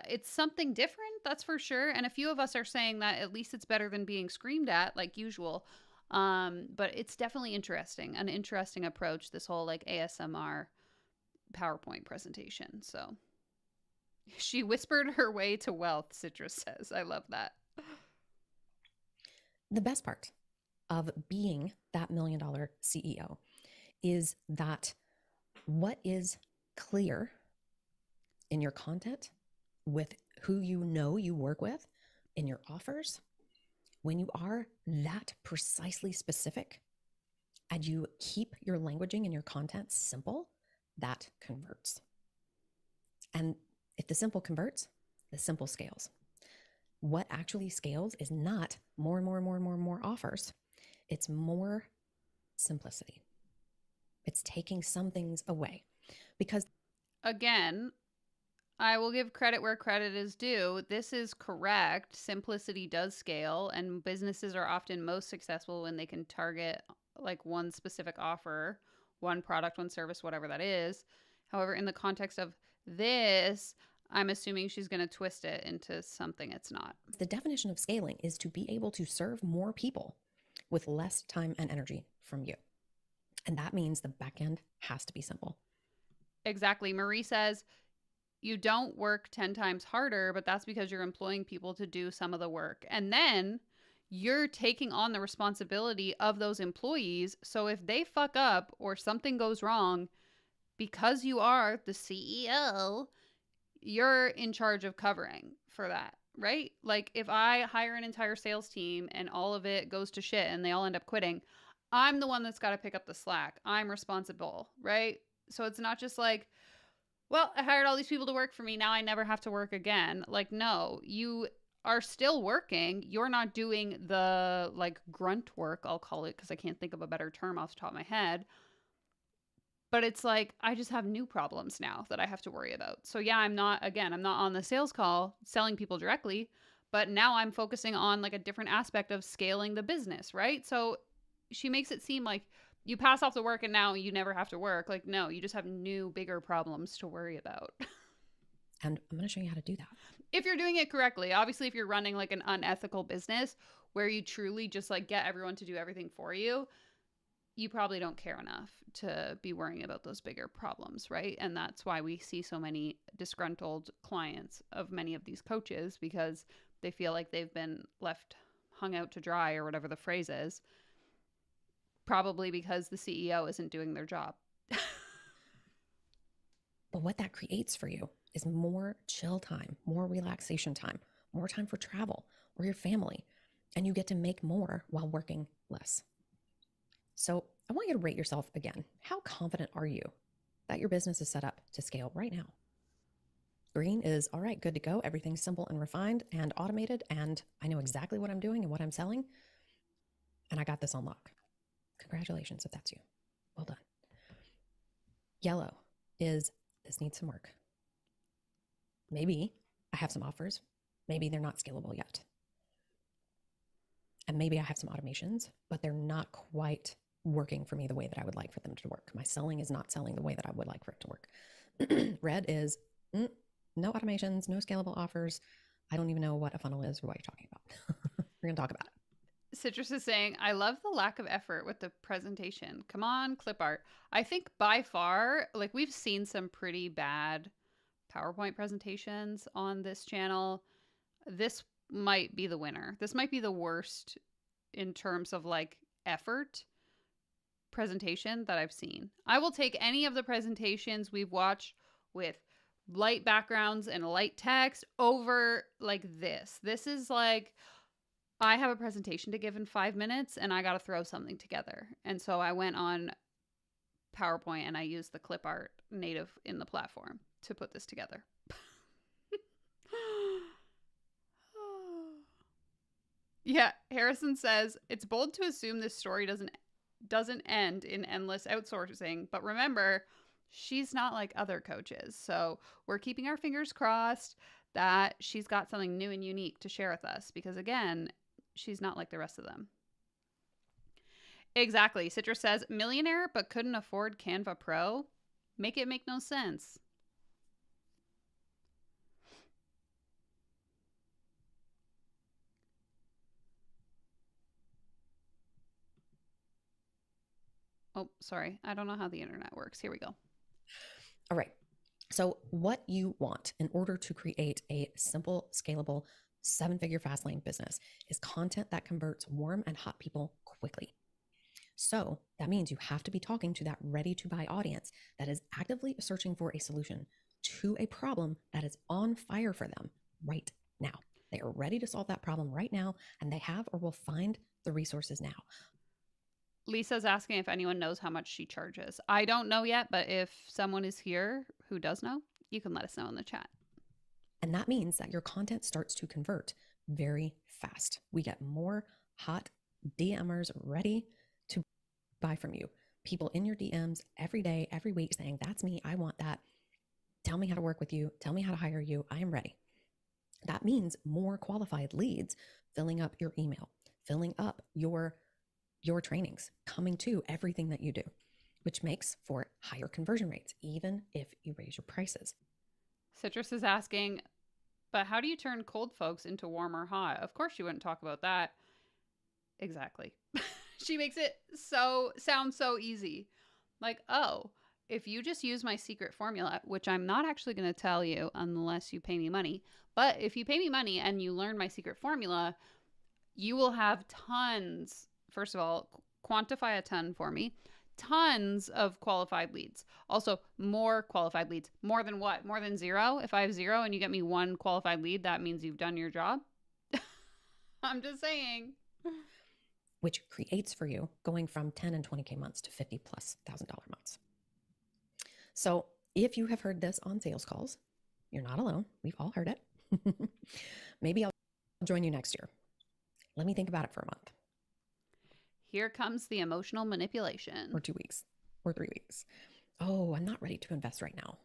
it's something different, that's for sure. And a few of us are saying that at least it's better than being screamed at like usual. But it's definitely interesting, an interesting approach, this whole like ASMR PowerPoint presentation. So she whispered her way to wealth, Citrus says. I love that. The best part of being that $1 million CEO is that what is clear in your content with who you know you work with, in your offers, when you are that precisely specific and you keep your languaging and your content simple, that converts. And if the simple converts, the simple scales. What actually scales is not more offers. It's more simplicity. It's taking some things away. Because again, I will give credit where credit is due. This is correct. Simplicity does scale, and businesses are often most successful when they can target like one specific offer, one product, one service, whatever that is. However, in the context of this, I'm assuming she's going to twist it into something it's not. The definition of scaling is to be able to serve more people with less time and energy from you. And that means the back end has to be simple. Exactly. Marie says, you don't work 10 times harder, but that's because you're employing people to do some of the work. And then you're taking on the responsibility of those employees. So if they fuck up or something goes wrong, because you are the CEO, you're in charge of covering for that, right? Like if I hire an entire sales team and all of it goes to shit and they all end up quitting, I'm the one that's got to pick up the slack. I'm responsible, right? So it's not just like, well, I hired all these people to work for me. Now I never have to work again. Like, no, you are still working. You're not doing the like grunt work, I'll call it, because I can't think of a better term off the top of my head. But it's like, I just have new problems now that I have to worry about. So yeah, I'm not on the sales call selling people directly, but now I'm focusing on like a different aspect of scaling the business, right? So she makes it seem like you pass off the work and now you never have to work. Like, no, you just have new, bigger problems to worry about. And I'm going to show you how to do that. If you're doing it correctly. Obviously, if you're running like an unethical business where you truly just like get everyone to do everything for you, you probably don't care enough to be worrying about those bigger problems, right? And that's why we see so many disgruntled clients of many of these coaches, because they feel like they've been left hung out to dry, or whatever the phrase is. Probably because the CEO isn't doing their job. But what that creates for you is more chill time, more relaxation time, more time for travel or your family, and you get to make more while working less. So I want you to rate yourself again. How confident are you that your business is set up to scale right now? Green is, all right, good to go. Everything's simple and refined and automated, and I know exactly what I'm doing and what I'm selling, and I got this on lock. Congratulations if that's you. Well done. Yellow is, this needs some work. Maybe I have some offers. Maybe they're not scalable yet. And maybe I have some automations, but they're not quite working for me the way that I would like for them to work. My selling is not selling the way that I would like for it to work. Red is no automations, no scalable offers. I don't even know what a funnel is or what you're talking about. We're going to talk about it. Citrus is saying, I love the lack of effort with the presentation. Come on, clip art. I think by far, like we've seen some pretty bad PowerPoint presentations on this channel. This might be the winner. This might be the worst in terms of like effort presentation that I've seen. I will take any of the presentations we've watched with light backgrounds and light text over like this. This is like, I have a presentation to give in 5 minutes and I got to throw something together. And so I went on PowerPoint and I used the clip art native in the platform to put this together. Yeah, Harrison says, it's bold to assume this story doesn't end in endless outsourcing, but remember, she's not like other coaches. So we're keeping our fingers crossed that she's got something new and unique to share with us because again, she's not like the rest of them. Exactly. Citrus says, millionaire but couldn't afford Canva Pro? Make it make no sense. Oh, sorry. I don't know how the internet works. Here we go. All right. So what you want in order to create a simple, scalable, 7-figure fast lane business is content that converts warm and hot people quickly. So that means you have to be talking to that ready to buy audience that is actively searching for a solution to a problem that is on fire for them right now. They are ready to solve that problem right now, and they have or will find the resources now. Lisa's asking if anyone knows how much she charges. I don't know yet, but if someone is here who does know, you can let us know in the chat. And that means that your content starts to convert very fast. We get more hot DMers ready to buy from you. People in your DMs every day, every week saying, that's me, I want that. Tell me how to work with you. Tell me how to hire you. I am ready. That means more qualified leads filling up your email, filling up your trainings, coming to everything that you do, which makes for higher conversion rates, even if you raise your prices. Citrus is asking, but how do you turn cold folks into warm or hot? Of course, you wouldn't talk about that. Exactly. She makes it sound so easy. Like, oh, if you just use my secret formula, which I'm not actually going to tell you unless you pay me money, but if you pay me money and you learn my secret formula, you will have tons. First of all, quantify a ton for me. Tons of qualified leads. Also, more qualified leads. More than what? More than 0? If I have 0 and you get me 1 qualified lead, that means you've done your job. I'm just saying. Which creates for you going from 10 and 20K months to $50+ thousand months. So if you have heard this on sales calls, you're not alone. We've all heard it. Maybe I'll join you next year. Let me think about it for a month. Here comes the emotional manipulation. Or 2 weeks. Or 3 weeks. Oh, I'm not ready to invest right now.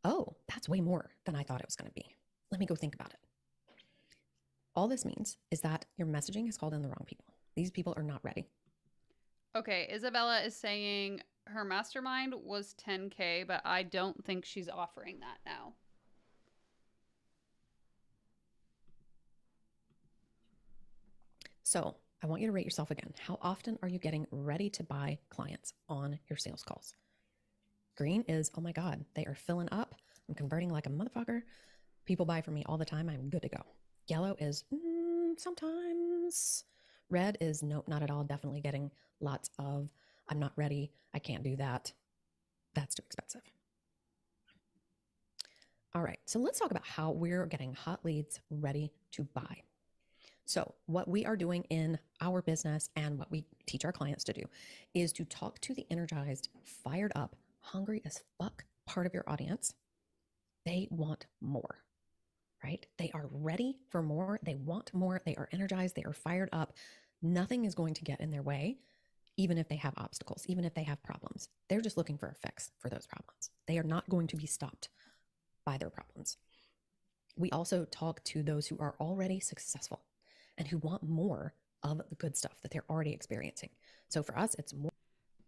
Oh, that's way more than I thought it was going to be. Let me go think about it. All this means is that your messaging has called in the wrong people. These people are not ready. Okay, Isabella is saying her mastermind was 10K, but I don't think she's offering that now. So I want you to rate yourself again. How often are you getting ready to buy clients on your sales calls? Green is, oh my God, they are filling up. I'm converting like a motherfucker. People buy from me all the time. I'm good to go. Yellow is sometimes. Red is nope, not at all. Definitely getting lots of, I'm not ready. I can't do that. That's too expensive. All right, so let's talk about how we're getting hot leads ready to buy. So, what we are doing in our business and what we teach our clients to do is to talk to the energized, fired up, hungry as fuck part of your audience. They want more, right? They are ready for more. They want more. They are energized. They are fired up. Nothing is going to get in their way, even if they have obstacles, even if they have problems. They're just looking for a fix for those problems. They are not going to be stopped by their problems. We also talk to those who are already successful and who want more of the good stuff that they're already experiencing. So for us, it's more.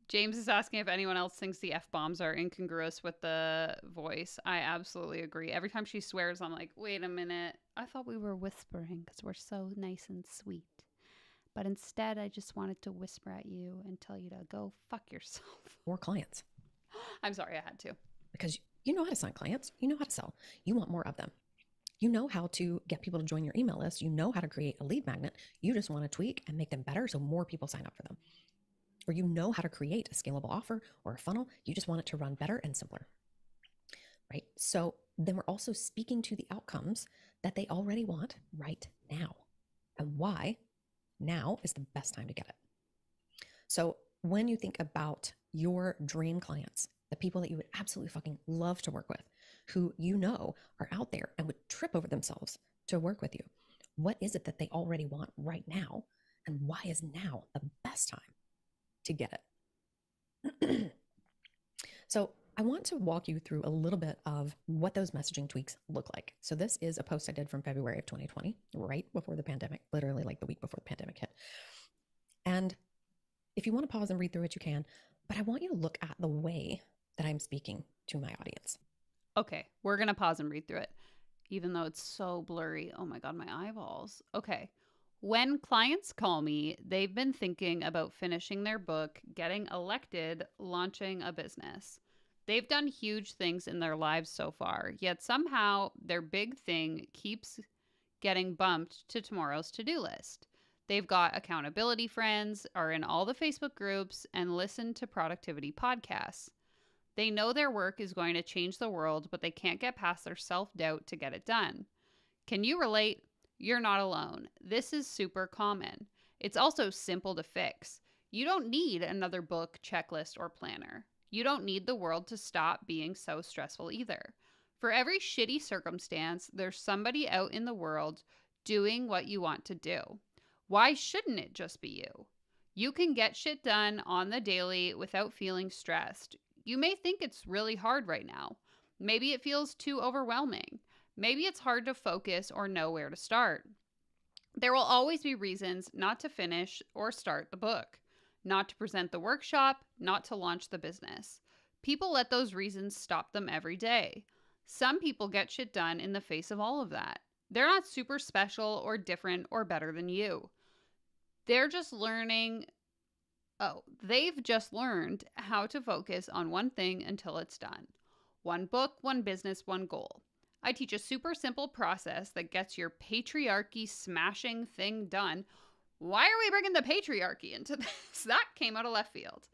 James is asking if anyone else thinks the F-bombs are incongruous with the voice. I absolutely agree. Every time she swears, I'm like, wait a minute. I thought we were whispering because we're so nice and sweet. But instead, I just wanted to whisper at you and tell you to go fuck yourself. More clients. I'm sorry, I had to. Because you know how to sign clients. You know how to sell. You want more of them. You know how to get people to join your email list. You know how to create a lead magnet. You just want to tweak and make them better so more people sign up for them. Or you know how to create a scalable offer or a funnel. You just want it to run better and simpler, right? So then we're also speaking to the outcomes that they already want right now, and why now is the best time to get it. So when you think about your dream clients, the people that you would absolutely fucking love to work with, who you know are out there and would trip over themselves to work with you, what is it that they already want right now? And why is now the best time to get it? So I want to walk you through a little bit of what those messaging tweaks look like. So this is a post I did from February of 2020, right before the pandemic, literally like the week before the pandemic hit. And if you want to pause and read through it, you can, but I want you to look at the way that I'm speaking to my audience. Okay, we're going to pause and read through it, even though it's so blurry. Oh my God, my eyeballs. Okay. When clients call me, they've been thinking about finishing their book, getting elected, launching a business. They've done huge things in their lives so far, yet somehow their big thing keeps getting bumped to tomorrow's to-do list. They've got accountability friends, are in all the Facebook groups, and listen to productivity podcasts. They know their work is going to change the world, but they can't get past their self-doubt to get it done. Can you relate? You're not alone. This is super common. It's also simple to fix. You don't need another book, checklist, or planner. You don't need the world to stop being so stressful either. For every shitty circumstance, there's somebody out in the world doing what you want to do. Why shouldn't it just be you? You can get shit done on the daily without feeling stressed. You may think it's really hard right now. Maybe it feels too overwhelming. Maybe it's hard to focus or know where to start. There will always be reasons not to finish or start the book, not to present the workshop, not to launch the business. People let those reasons stop them every day. Some people get shit done in the face of all of that. They're not super special or different or better than you. They've just learned how to focus on one thing until it's done. One book, one business, one goal. I teach a super simple process that gets your patriarchy smashing thing done. Why are we bringing the patriarchy into this? That came out of left field.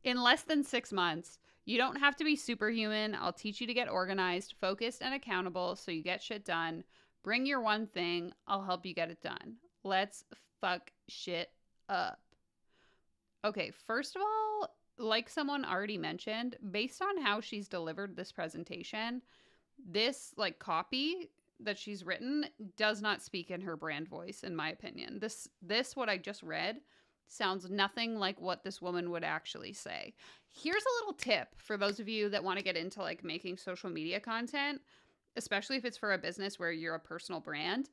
In less than 6 months, you don't have to be superhuman. I'll teach you to get organized, focused, and accountable so you get shit done. Bring your one thing. I'll help you get it done. Let's fuck shit up. Okay, first of all, like someone already mentioned, based on how she's delivered this presentation, this copy that she's written does not speak in her brand voice, in my opinion. This what I just read sounds nothing like what this woman would actually say. Here's a little tip for those of you that want to get into making social media content, especially if it's for a business where you're a personal brand.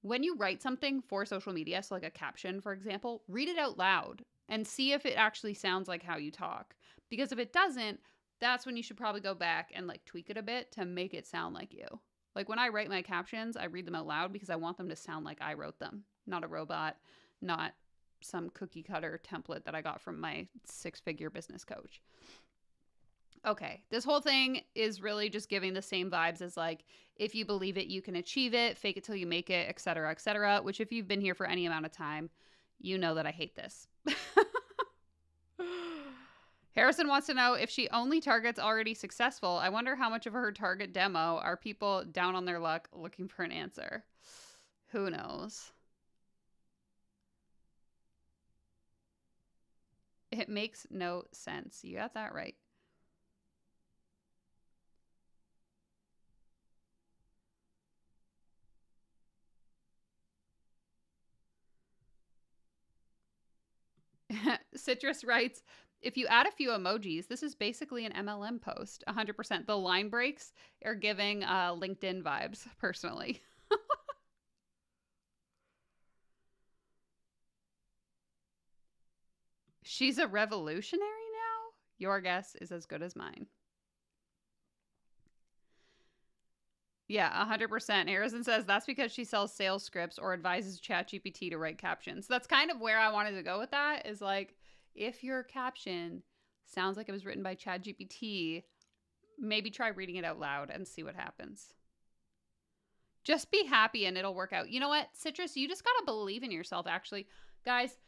When you write something for social media, so like a caption, for example, read it out loud and see if it actually sounds like how you talk. Because if it doesn't, that's when you should probably go back and tweak it a bit to make it sound like you. When I write my captions, I read them out loud because I want them to sound like I wrote them, not a robot, not some cookie cutter template that I got from my 6-figure business coach. Okay, this whole thing is really just giving the same vibes as if you believe it, you can achieve it, fake it till you make it, etc., which if you've been here for any amount of time, you know that I hate this. Harrison wants to know if she only targets already successful. I wonder how much of her target demo are people down on their luck looking for an answer. Who knows? It makes no sense. You got that right. Citrus writes, if you add a few emojis, this is basically an MLM post. 100%. The line breaks are giving LinkedIn vibes, personally. She's a revolutionary now? Your guess is as good as mine. Yeah, 100%. Harrison says that's because she sells sales scripts or advises ChatGPT to write captions. That's kind of where I wanted to go with that, is like, if your caption sounds like it was written by ChatGPT, maybe try reading it out loud and see what happens. Just be happy and it'll work out. You know what, Citrus, you just got to believe in yourself, actually. Guys,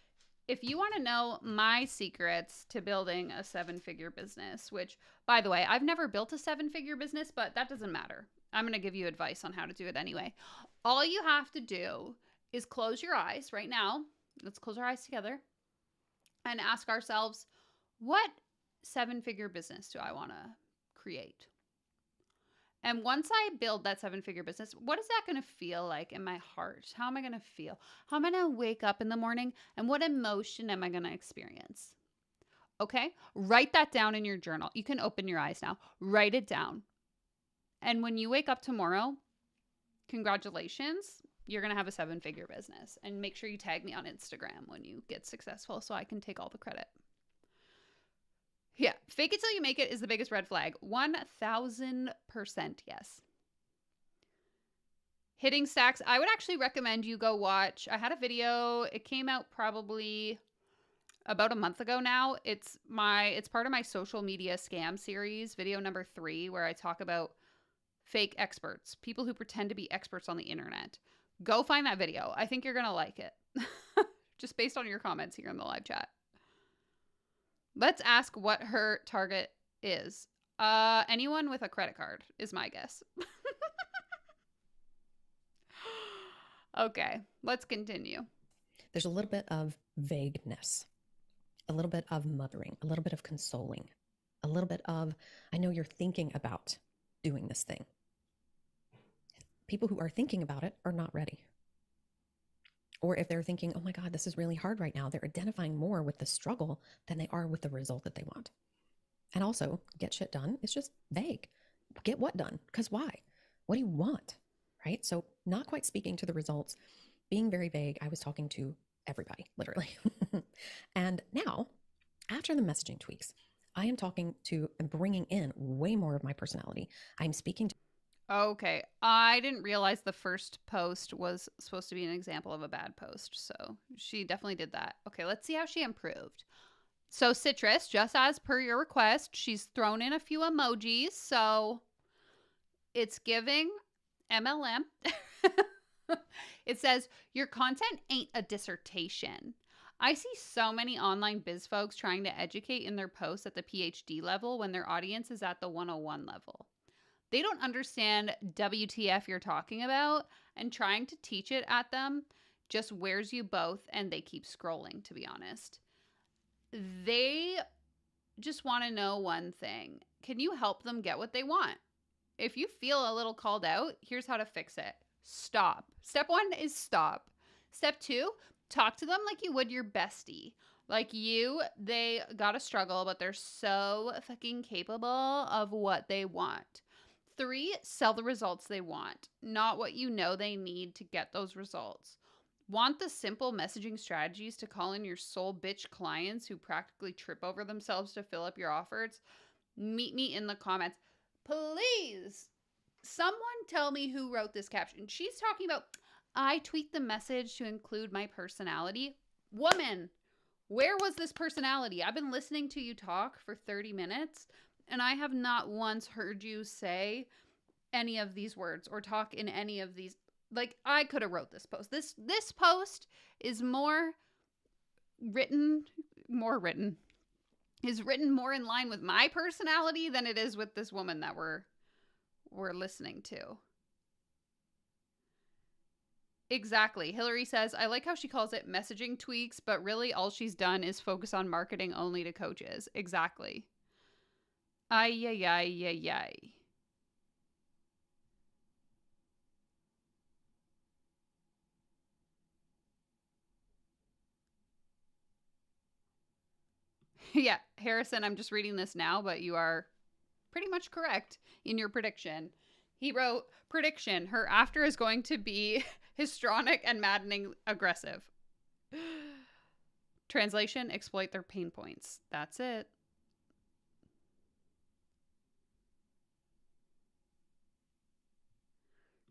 if you want to know my secrets to building a 7-figure business, which, by the way, I've never built a 7-figure business, but that doesn't matter. I'm going to give you advice on how to do it anyway. All you have to do is close your eyes right now. Let's close our eyes together and ask ourselves, what 7-figure business do I want to create? And once I build that 7-figure business, what is that going to feel like in my heart? How am I going to feel? How am I going to wake up in the morning? And what emotion am I going to experience? Okay? Write that down in your journal. You can open your eyes now. Write it down. And when you wake up tomorrow, congratulations, you're going to have a 7-figure business. And make sure you tag me on Instagram when you get successful so I can take all the credit. Yeah, fake it till you make it is the biggest red flag. 1,000% yes. Hitting stacks. I would actually recommend you go watch. I had a video. It came out probably about a month ago now. It's part of my social media scam series, video number 3, where I talk about fake experts, people who pretend to be experts on the internet. Go find that video. I think you're going to like it. Just based on your comments here in the live chat. Let's ask what her target is. Anyone with a credit card is my guess. Okay, let's continue. There's a little bit of vagueness, a little bit of mothering, a little bit of consoling, a little bit of, I know you're thinking about doing this thing. People who are thinking about it are not ready. Or if they're thinking, oh my God, this is really hard right now, they're identifying more with the struggle than they are with the result that they want. And also, get shit done is just vague. Get what done? Because why? What do you want? Right? So not quite speaking to the results, being very vague. I was talking to everybody, literally. And now, after the messaging tweaks, I am talking to and bringing in way more of my personality. I'm speaking to. Okay, I didn't realize the first post was supposed to be an example of a bad post, so she definitely did that. Okay, let's see how she improved. So Citrus, just as per your request, she's thrown in a few emojis, so it's giving MLM. It says, your content ain't a dissertation. I see so many online biz folks trying to educate in their posts at the PhD level when their audience is at the 101 level. They don't understand WTF you're talking about, and trying to teach it at them just wears you both, and they keep scrolling, to be honest. They just want to know one thing. Can you help them get what they want? If you feel a little called out, here's how to fix it. Stop. Step 1 is stop. Step 2, talk to them like you would your bestie. Like they gotta struggle, but they're so fucking capable of what they want. 3, sell the results they want, not what you know they need to get those results. Want the simple messaging strategies to call in your soul bitch clients who practically trip over themselves to fill up your offers? Meet me in the comments. Please, someone tell me who wrote this caption. She's talking about, I tweaked the message to include my personality. Woman, where was this personality? I've been listening to you talk for 30 minutes. And I have not once heard you say any of these words or talk in any of these. Like, I could have wrote this post. This post is more written. is written more in line with my personality than it is with this woman that we're listening to. Exactly. Hillary says, I like how she calls it messaging tweaks, but really all she's done is focus on marketing only to coaches. Exactly. Ay, ay, ay, ay, ay. Yeah, Harrison, I'm just reading this now, but you are pretty much correct in your prediction. He wrote, prediction, her after is going to be histrionic and maddening aggressive. Translation, exploit their pain points. That's it.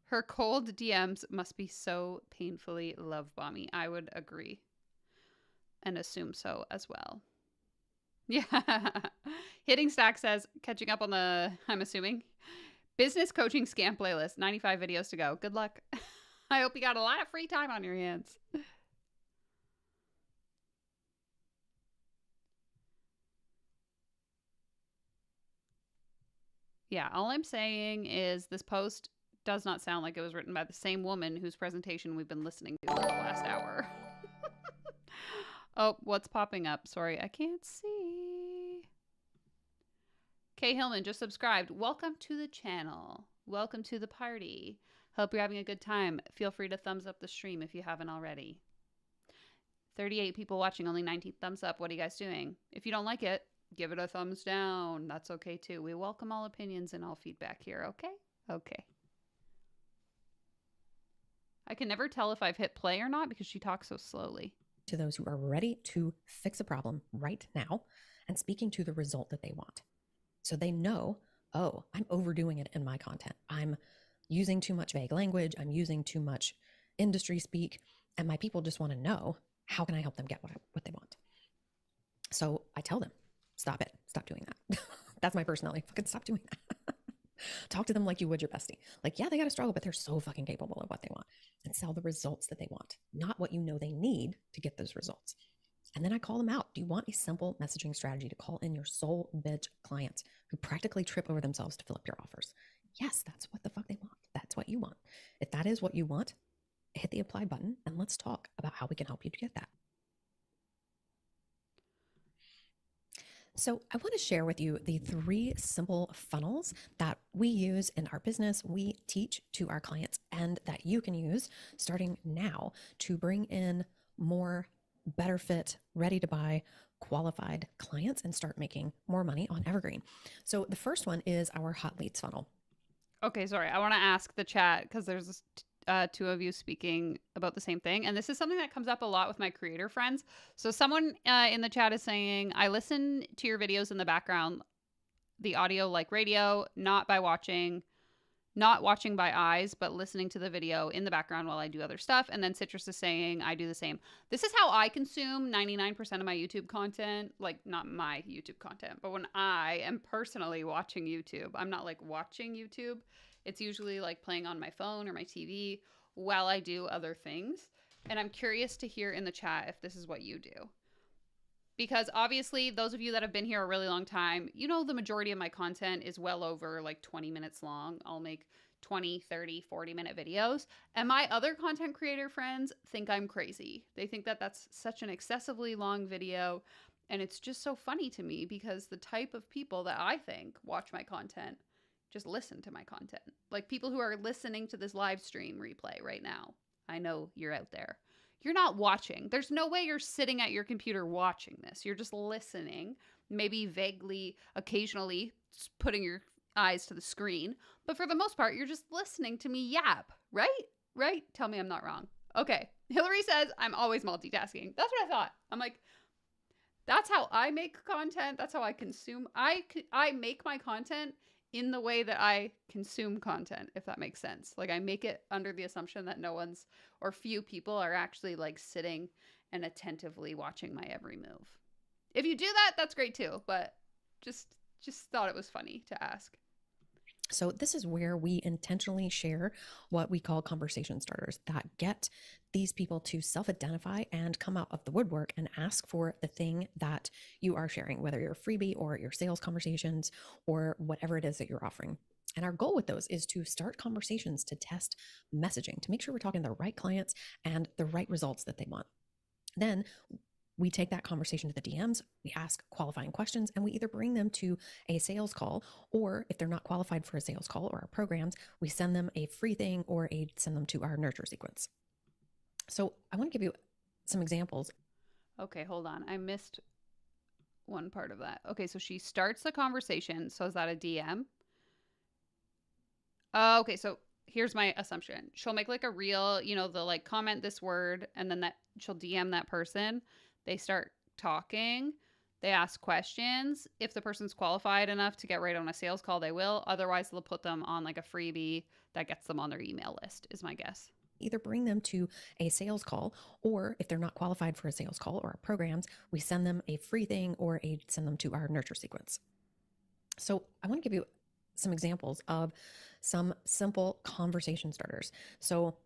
Her cold DMs must be so painfully love bomby. I would agree and assume so as well. Yeah. Hitting Stack says, catching up on the, I'm assuming, business coaching scam playlist. 95 videos to go. Good luck. I hope you got a lot of free time on your hands. Yeah, all I'm saying is this post does not sound like it was written by the same woman whose presentation we've been listening to for the last hour. Oh, what's popping up? Sorry, I can't see. Kay Hillman just subscribed. Welcome to the channel. Welcome to the party. Hope you're having a good time. Feel free to thumbs up the stream if you haven't already. 38 people watching, only 19 thumbs up. What are you guys doing? If you don't like it, give it a thumbs down. That's okay too. We welcome all opinions and all feedback here, okay? Okay. I can never tell if I've hit play or not because she talks so slowly. To those who are ready to fix a problem right now and speaking to the result that they want. So they know, oh, I'm overdoing it in my content. I'm using too much vague language. I'm using too much industry speak. And my people just want to know, how can I help them get what they want? So I tell them, stop it. Stop doing that. That's my personality. Fucking stop doing that. Talk to them like you would your bestie. Like, yeah, they got to struggle, but they're so fucking capable of what they want, and sell the results that they want, not what you know they need to get those results. And then I call them out. Do you want a simple messaging strategy to call in your soul bitch clients who practically trip over themselves to fill up your offers? Yes, that's what the fuck they want. That's what you want. If that is what you want, hit the apply button and let's talk about how we can help you to get that. So I want to share with you the 3 simple funnels that we use in our business, we teach to our clients, and that you can use starting now to bring in more better fit, ready to buy, qualified clients and start making more money on Evergreen. So the first one is our hot leads funnel. Okay, sorry. I want to ask the chat because there's 2 of you speaking about the same thing. And this is something that comes up a lot with my creator friends. So someone in the chat is saying, I listen to your videos in the background, the audio like radio, not watching by eyes, but listening to the video in the background while I do other stuff. And then Citrus is saying, I do the same. This is how I consume 99% of my YouTube content. Like, not my YouTube content, but when I am personally watching YouTube, I'm not like watching YouTube. It's usually like playing on my phone or my TV while I do other things. And I'm curious to hear in the chat if this is what you do. Because obviously, those of you that have been here a really long time, you know the majority of my content is well over like 20 minutes long. I'll make 20, 30, 40-minute videos. And my other content creator friends think I'm crazy. They think that that's such an excessively long video. And it's just so funny to me because the type of people that I think watch my content just listen to my content. Like people who are listening to this live stream replay right now. I know you're out there. You're not watching. There's no way you're sitting at your computer watching this. You're just listening, maybe vaguely, occasionally putting your eyes to the screen. But for the most part, you're just listening to me yap, right? Right? Tell me I'm not wrong. Okay. Hillary says I'm always multitasking. That's what I thought. I'm like, that's how I make content. That's how I consume. I make my content in the way that I consume content, if that makes sense. Like I make it under the assumption that no one's or few people are actually like sitting and attentively watching my every move. If you do that, that's great too, but just thought it was funny to ask. So this is where we intentionally share what we call conversation starters that get these people to self-identify and come out of the woodwork and ask for the thing that you are sharing, whether you're a freebie or your sales conversations or whatever it is that you're offering. And our goal with those is to start conversations to test messaging, to make sure we're talking to the right clients and the right results that they want. Then we take that conversation to the DMs, we ask qualifying questions, and we either bring them to a sales call, or if they're not qualified for a sales call or our programs, we send them a free thing or send them to our nurture sequence. So I want to give you some examples. Okay, hold on. I missed one part of that. Okay, so she starts the conversation. So is that a DM? Okay, so here's my assumption. She'll make like a reel, they'll like comment this word, and then that she'll DM that person. They start talking. They ask questions. If the person's qualified enough to get right on a sales call, they will. Otherwise, they'll put them on like a freebie that gets them on their email list, is my guess. Either bring them to a sales call, or if they're not qualified for a sales call or our programs, we send them a free thing or send them to our nurture sequence. So I want to give you some examples of some simple conversation starters. So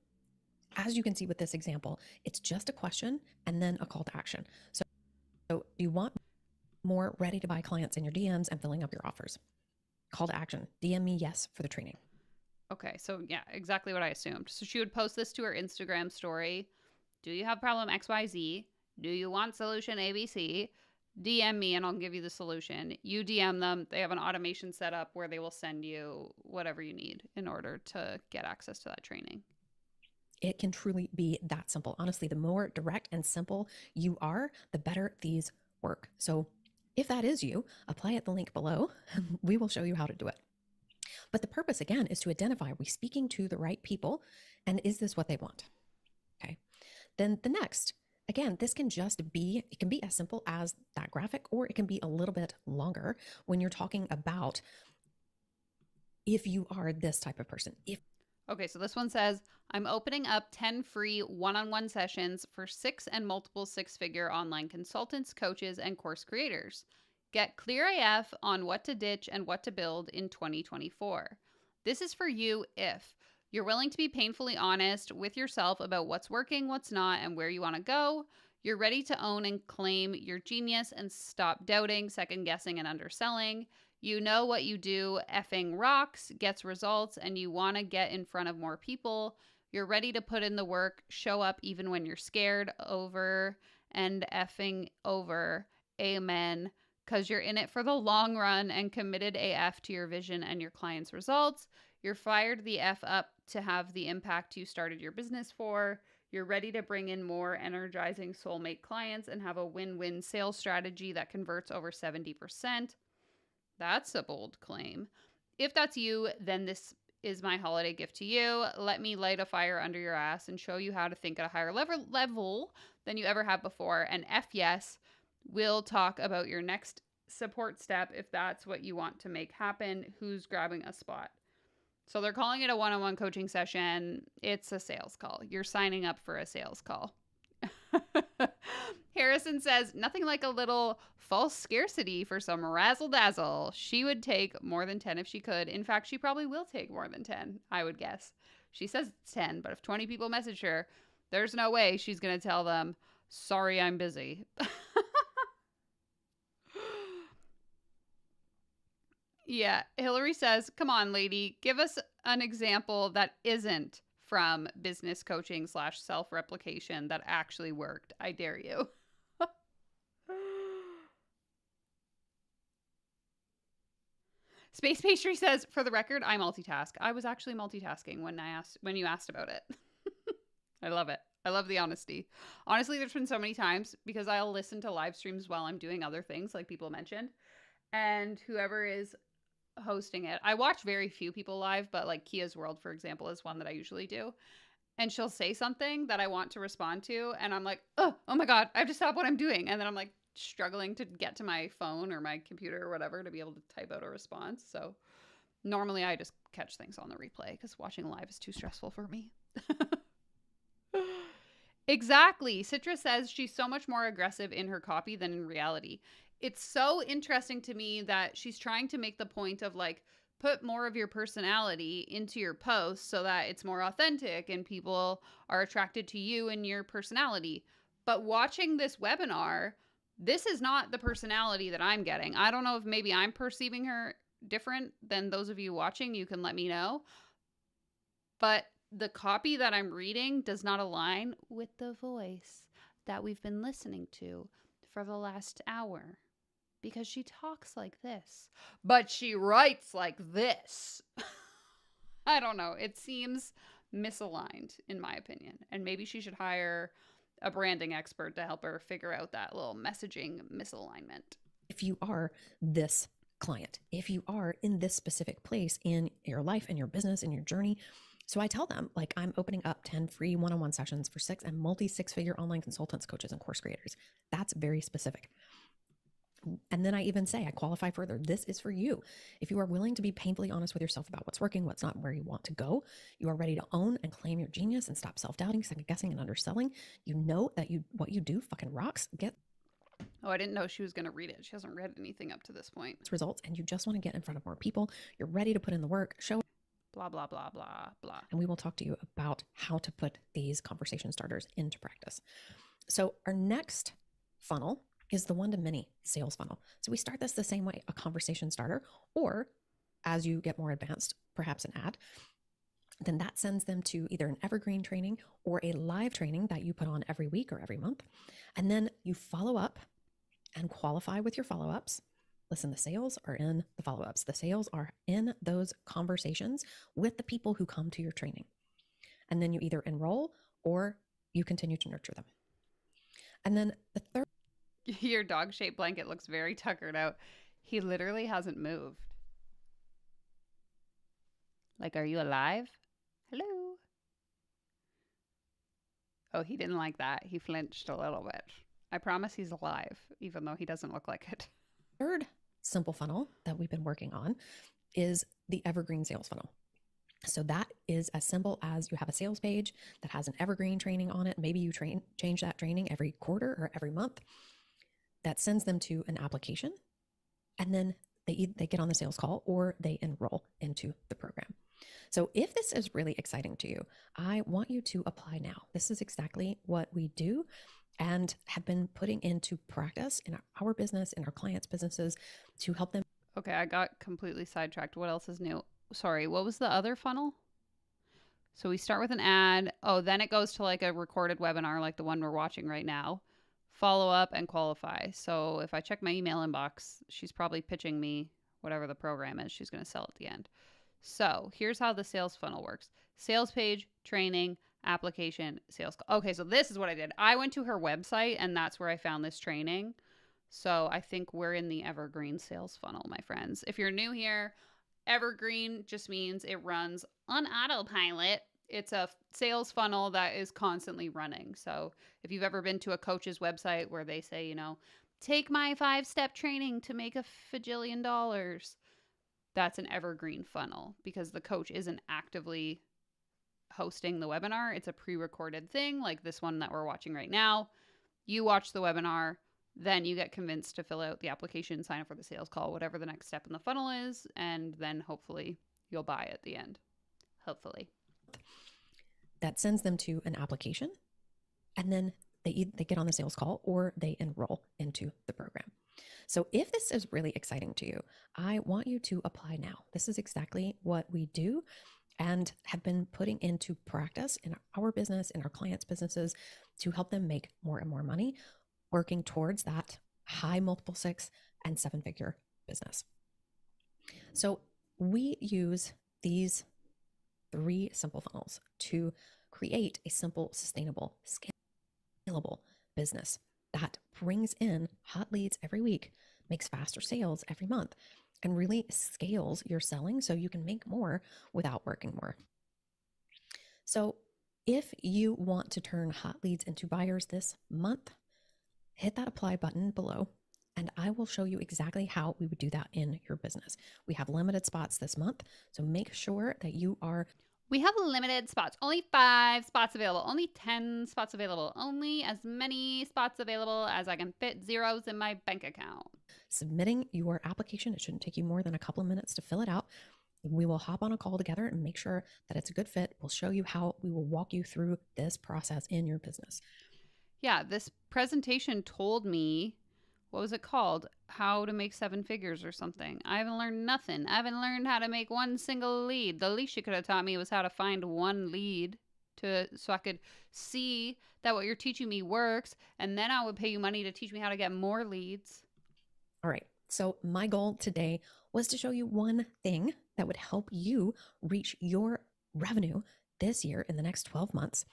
as you can see with this example, it's just a question and then a call to action. So do you want more ready to buy clients in your DMs and filling up your offers? Call to action, DM me yes for the training. Okay, so yeah, exactly what I assumed. So she would post this to her Instagram story. Do you have problem XYZ? Do you want solution ABC? DM me and I'll give you the solution. You DM them. They have an automation set up where they will send you whatever you need in order to get access to that training. It can truly be that simple. Honestly, the more direct and simple you are, the better these work. So if that is you, apply at the link below. We will show you how to do it. But the purpose, again, is to identify, are we speaking to the right people? And is this what they want? Okay. Then the next, again, this can just be, it can be as simple as that graphic, or it can be a little bit longer when you're talking about if you are this type of person. Okay, so this one says, I'm opening up 10 free one-on-one sessions for 6 and multiple six-figure online consultants, coaches, and course creators. Get clear AF on what to ditch and what to build in 2024. This is for you if you're willing to be painfully honest with yourself about what's working, what's not, and where you want to go. You're ready to own and claim your genius and stop doubting, second guessing, and underselling. You know what you do effing rocks, gets results, and you want to get in front of more people. You're ready to put in the work, show up even when you're scared, over and effing over. Amen. Because you're in it for the long run and committed AF to your vision and your clients' results. You're fired the F up to have the impact you started your business for. You're ready to bring in more energizing soulmate clients and have a win-win sales strategy that converts over 70%. That's a bold claim. If that's you, then this is my holiday gift to you. Let me light a fire under your ass and show you how to think at a higher level than you ever have before. And F yes, we'll talk about your next support step if that's what you want to make happen. Who's grabbing a spot? So they're calling it a one-on-one coaching session. It's a sales call. You're signing up for a sales call. Harrison says, nothing like a little false scarcity for some razzle dazzle. She would take more than 10 if she could. In fact, she probably will take more than 10, I would guess. She says it's 10, but if 20 people message her, there's no way she's going to tell them, sorry, I'm busy. Yeah, Hillary says, come on, lady, give us an example that isn't from business coaching / self-replication that actually worked. I dare you. Space Pastry says, for the record, I multitask. I was actually multitasking when you asked about it. I love it. I love the honesty. Honestly, there's been so many times because I'll listen to live streams while I'm doing other things, like people mentioned, and whoever is hosting it. I watch very few people live, but like Kia's World, for example, is one that I usually do. And she'll say something that I want to respond to, and I'm like, oh my God, I have to stop what I'm doing. And then I'm like struggling to get to my phone or my computer or whatever to be able to type out a response. So normally I just catch things on the replay because watching live is too stressful for me. Exactly. Citra says she's so much more aggressive in her copy than in reality. It's so interesting to me that she's trying to make the point of like put more of your personality into your posts so that it's more authentic and people are attracted to you and your personality. But watching this webinar, this is not the personality that I'm getting. I don't know if maybe I'm perceiving her different than those of you watching. You can let me know. But the copy that I'm reading does not align with the voice that we've been listening to for the last hour. Because she talks like this, but she writes like this. I don't know. It seems misaligned, in my opinion. And maybe she should hire a branding expert to help her figure out that little messaging misalignment. If you are this client, if you are in this specific place in your life and your business and your journey. So I tell them, like, I'm opening up 10 free one-on-one sessions for multi-six-figure online consultants, coaches, and course creators. That's very specific. And then I even say, I qualify further. This is for you. If you are willing to be painfully honest with yourself about what's working, what's not, where you want to go, you are ready to own and claim your genius and stop self-doubting, second guessing, and underselling. You know that what you do fucking rocks. Get Oh, I didn't know she was going to read it. She hasn't read anything up to this point. results, and you just want to get in front of more people. You're ready to put in the work, show, Blah, blah, blah, blah, blah. and we will talk to you about how to put these conversation starters into practice. So our next funnel is the one-to-many sales funnel. So we start this the same way, a conversation starter, or as you get more advanced, perhaps an ad. Then that sends them to either an evergreen training or a live training that you put on every week or every month. And then you follow up and qualify with your follow-ups. Listen, the sales are in the follow-ups. The sales are in those conversations with the people who come to your training. And then you either enroll or you continue to nurture them. And then the third. Your dog-shaped blanket looks very tuckered out. He literally hasn't moved. Like, are you alive? Hello? Oh, he didn't like that. He flinched a little bit. I promise he's alive, even though he doesn't look like it. Third simple funnel that we've been working on is the evergreen sales funnel. So that is as simple as you have a sales page that has an evergreen training on it. Maybe you change that training every quarter or every month. That sends them to an application, and then they get on the sales call or they enroll into the program. So if this is really exciting to you, I want you to apply now. This is exactly what we do and have been putting into practice in our business, in our clients' businesses, to help them. Okay, I got completely sidetracked. What else is new? Sorry, what was the other funnel? So we start with an ad. Oh, then it goes to like a recorded webinar like the one we're watching right now. Follow up and qualify. So if I check my email inbox, she's probably pitching me whatever the program is she's going to sell at the end. So here's how the sales funnel works. Sales page, training, application, sales call. Okay, so this is what I did. I went to her website and that's where I found this training. So I think we're in the evergreen sales funnel, my friends. If you're new here, evergreen just means it runs on autopilot. It's a sales funnel that is constantly running. So if you've ever been to a coach's website where they say, you know, take my 5-step training to make $1,000,000, that's an evergreen funnel because the coach isn't actively hosting the webinar. It's a pre-recorded thing like this one that we're watching right now. You watch the webinar, then you get convinced to fill out the application, sign up for the sales call, whatever the next step in the funnel is, and then hopefully you'll buy at the end. Hopefully. That sends them to an application, and then they get on the sales call or they enroll into the program. So if this is really exciting to you, I want you to apply now. This is exactly what we do and have been putting into practice in our business, in our clients' businesses, to help them make more and more money, working towards that high multiple 6 and 7-figure business. So we use these 3 simple funnels to create a simple, sustainable, scalable business that brings in hot leads every week, makes faster sales every month, and really scales your selling so you can make more without working more. So if you want to turn hot leads into buyers this month, hit that apply button below, and I will show you exactly how we would do that in your business. We have limited spots this month, so make sure that you are. We have limited spots, only 5 spots available, only 10 spots available, only as many spots available as I can fit zeros in my bank account. Submitting your application. It shouldn't take you more than a couple of minutes to fill it out. We will hop on a call together and make sure that it's a good fit. We'll show you how we will walk you through this process in your business. Yeah, this presentation told me, what was it called? How to make 7 figures or something. I haven't learned nothing. I haven't learned how to make one single lead. The least you could have taught me was how to find one lead so I could see that what you're teaching me works, and then I would pay you money to teach me how to get more leads. All right. So my goal today was to show you one thing that would help you reach your revenue this year in the next 12 months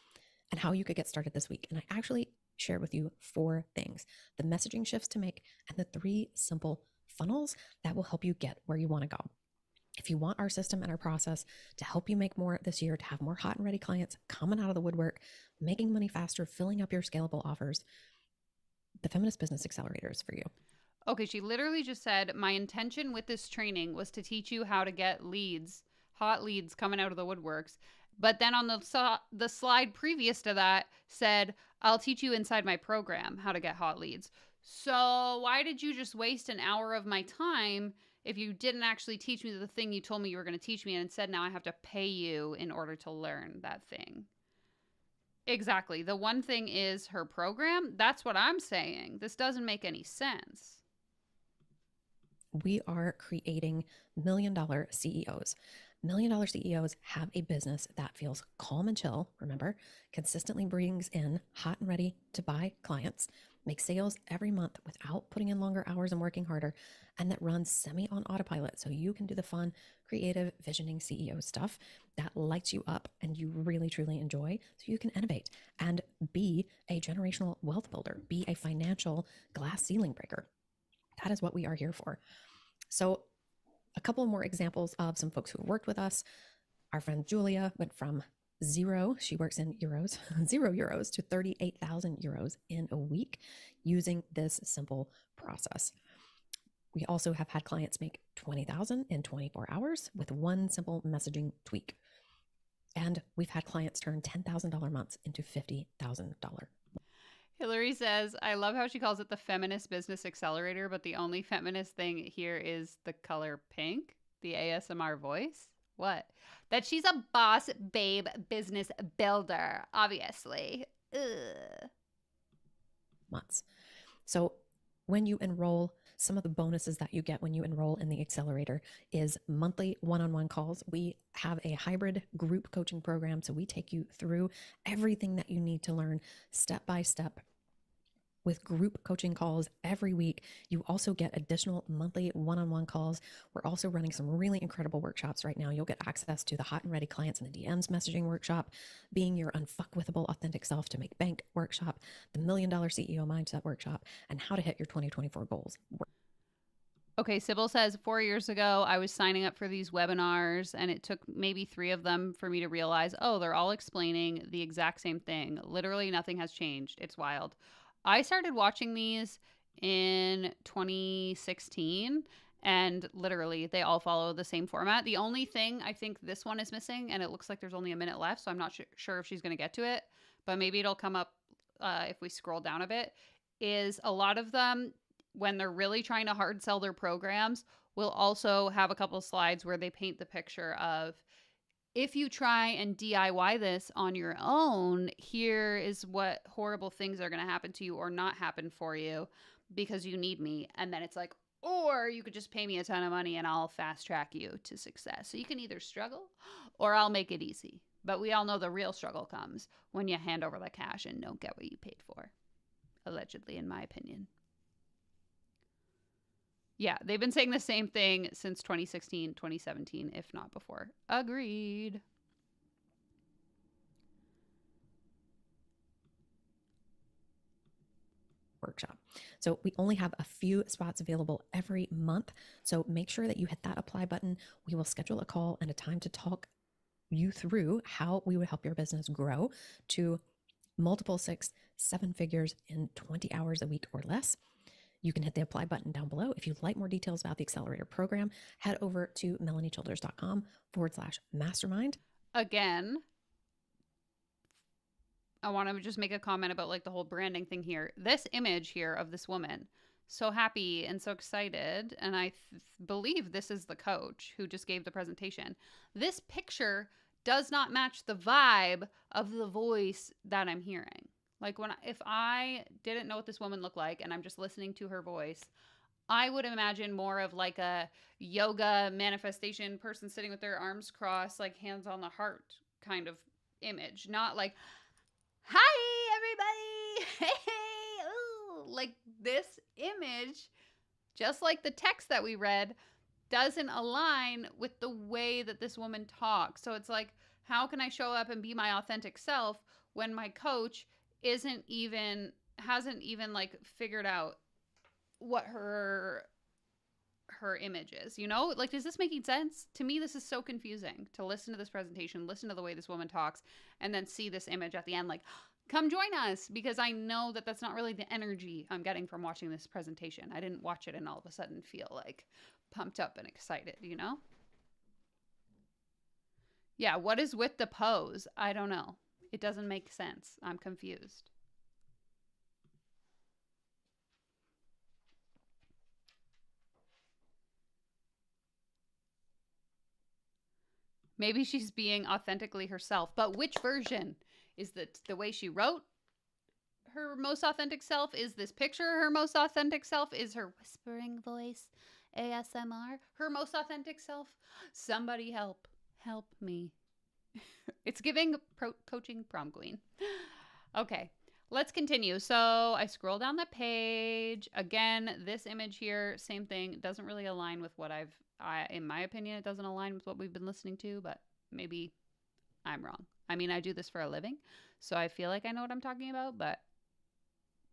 and how you could get started this week. And I actually shared with you 4 things, the messaging shifts to make, and the 3 simple funnels that will help you get where you want to go. If you want our system and our process to help you make more this year, to have more hot and ready clients coming out of the woodwork, making money faster, filling up your scalable offers, the Feminist Business Accelerator is for you. Okay, she literally just said, my intention with this training was to teach you how to get leads, hot leads coming out of the woodworks. But then on the slide previous to that said, I'll teach you inside my program how to get hot leads. So why did you just waste an hour of my time if you didn't actually teach me the thing you told me you were going to teach me, and instead now I have to pay you in order to learn that thing? Exactly. The one thing is her program. That's what I'm saying. This doesn't make any sense. We are creating $1 million CEOs. $1 million CEOs have a business that feels calm and chill, remember, consistently brings in hot and ready to buy clients, makes sales every month without putting in longer hours and working harder, and that runs semi on autopilot so you can do the fun, creative, visioning CEO stuff that lights you up and you really, truly enjoy so you can innovate and be a generational wealth builder, be a financial glass ceiling breaker. That is what we are here for. So a couple more examples of some folks who worked with us. Our friend Julia went from 0, she works in euros, 0 euros to 38,000 euros in a week using this simple process. We also have had clients make 20,000 in 24 hours with one simple messaging tweak. And we've had clients turn $10,000 months into $50,000. Hillary says, I love how she calls it the Feminist Business Accelerator, but the only feminist thing here is the color pink, the ASMR voice. What? That she's a boss babe business builder, obviously. Ugh. Months. So when you enroll, some of the bonuses that you get when you enroll in the accelerator is monthly one-on-one calls. We have a hybrid group coaching program, so we take you through everything that you need to learn step by step with group coaching calls every week. You also get additional monthly one-on-one calls. We're also running some really incredible workshops right now. You'll get access to the hot and ready clients in the DMs messaging workshop, being your unfuckwithable authentic self to make bank workshop, the $1 Million CEO mindset workshop, and how to hit your 2024 goals. Okay, Sybil says 4 years ago, I was signing up for these webinars, and it took maybe 3 of them for me to realize, oh, they're all explaining the exact same thing. Literally nothing has changed. It's wild. I started watching these in 2016, and literally they all follow the same format. The only thing I think this one is missing, and it looks like there's only a minute left, so I'm not sure if she's going to get to it, but maybe it'll come up if we scroll down a bit, is a lot of them, when they're really trying to hard sell their programs, will also have a couple of slides where they paint the picture of, if you try and DIY this on your own, here is what horrible things are going to happen to you or not happen for you because you need me. And then it's like, or you could just pay me a ton of money and I'll fast track you to success. So you can either struggle or I'll make it easy. But we all know the real struggle comes when you hand over the cash and don't get what you paid for. Allegedly, in my opinion. Yeah, they've been saying the same thing since 2016, 2017, if not before. Agreed. Workshop. So we only have a few spots available every month. So make sure that you hit that apply button. We will schedule a call and a time to talk you through how we would help your business grow to multiple 6, 7 figures in 20 hours a week or less. You can hit the apply button down below. If you'd like more details about the accelerator program, head over to melaниechilders.com/mastermind. Again, I want to just make a comment about like the whole branding thing here. This image here of this woman, so happy and so excited. And I believe this is the coach who just gave the presentation. This picture does not match the vibe of the voice that I'm hearing. Like if I didn't know what this woman looked like and I'm just listening to her voice, I would imagine more of like a yoga manifestation person sitting with their arms crossed, like hands on the heart kind of image. Not like, hi, everybody. Hey, ooh. Like this image, just like the text that we read, doesn't align with the way that this woman talks. So it's like, how can I show up and be my authentic self when my coach hasn't even like figured out what her image is, you know? Like, is this making sense? To me, this is so confusing to listen to this presentation, listen to the way this woman talks, and then see this image at the end like, come join us, because I know that that's not really the energy I'm getting from watching this presentation. I didn't watch it and all of a sudden feel like pumped up and excited, you know? Yeah, what is with the pose? I don't know. It doesn't make sense. I'm confused. Maybe she's being authentically herself, but which version? Is the way she wrote her most authentic self? Is this picture her most authentic self? Is her whispering voice ASMR her most authentic self? Somebody help me. It's giving coaching prom queen. Okay, let's continue. So I scroll down the page. Again, this image here, same thing, doesn't really align with what in my opinion, it doesn't align with what we've been listening to, but maybe I'm wrong. I mean, I do this for a living, so I feel like I know what I'm talking about, but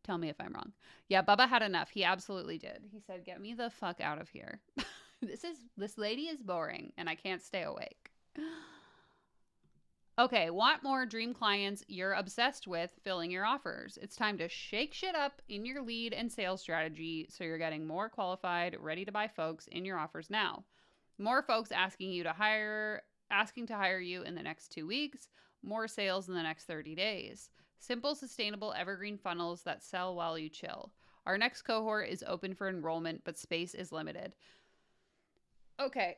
tell me if I'm wrong. Yeah, Bubba had enough. He absolutely did. He said, get me the fuck out of here. This lady is boring and I can't stay awake. Okay, want more dream clients you're obsessed with filling your offers. It's time to shake shit up in your lead and sales strategy so you're getting more qualified, ready to buy folks in your offers now. More folks asking to hire you in the next 2 weeks, more sales in the next 30 days. Simple, sustainable, evergreen funnels that sell while you chill. Our next cohort is open for enrollment, but space is limited. Okay,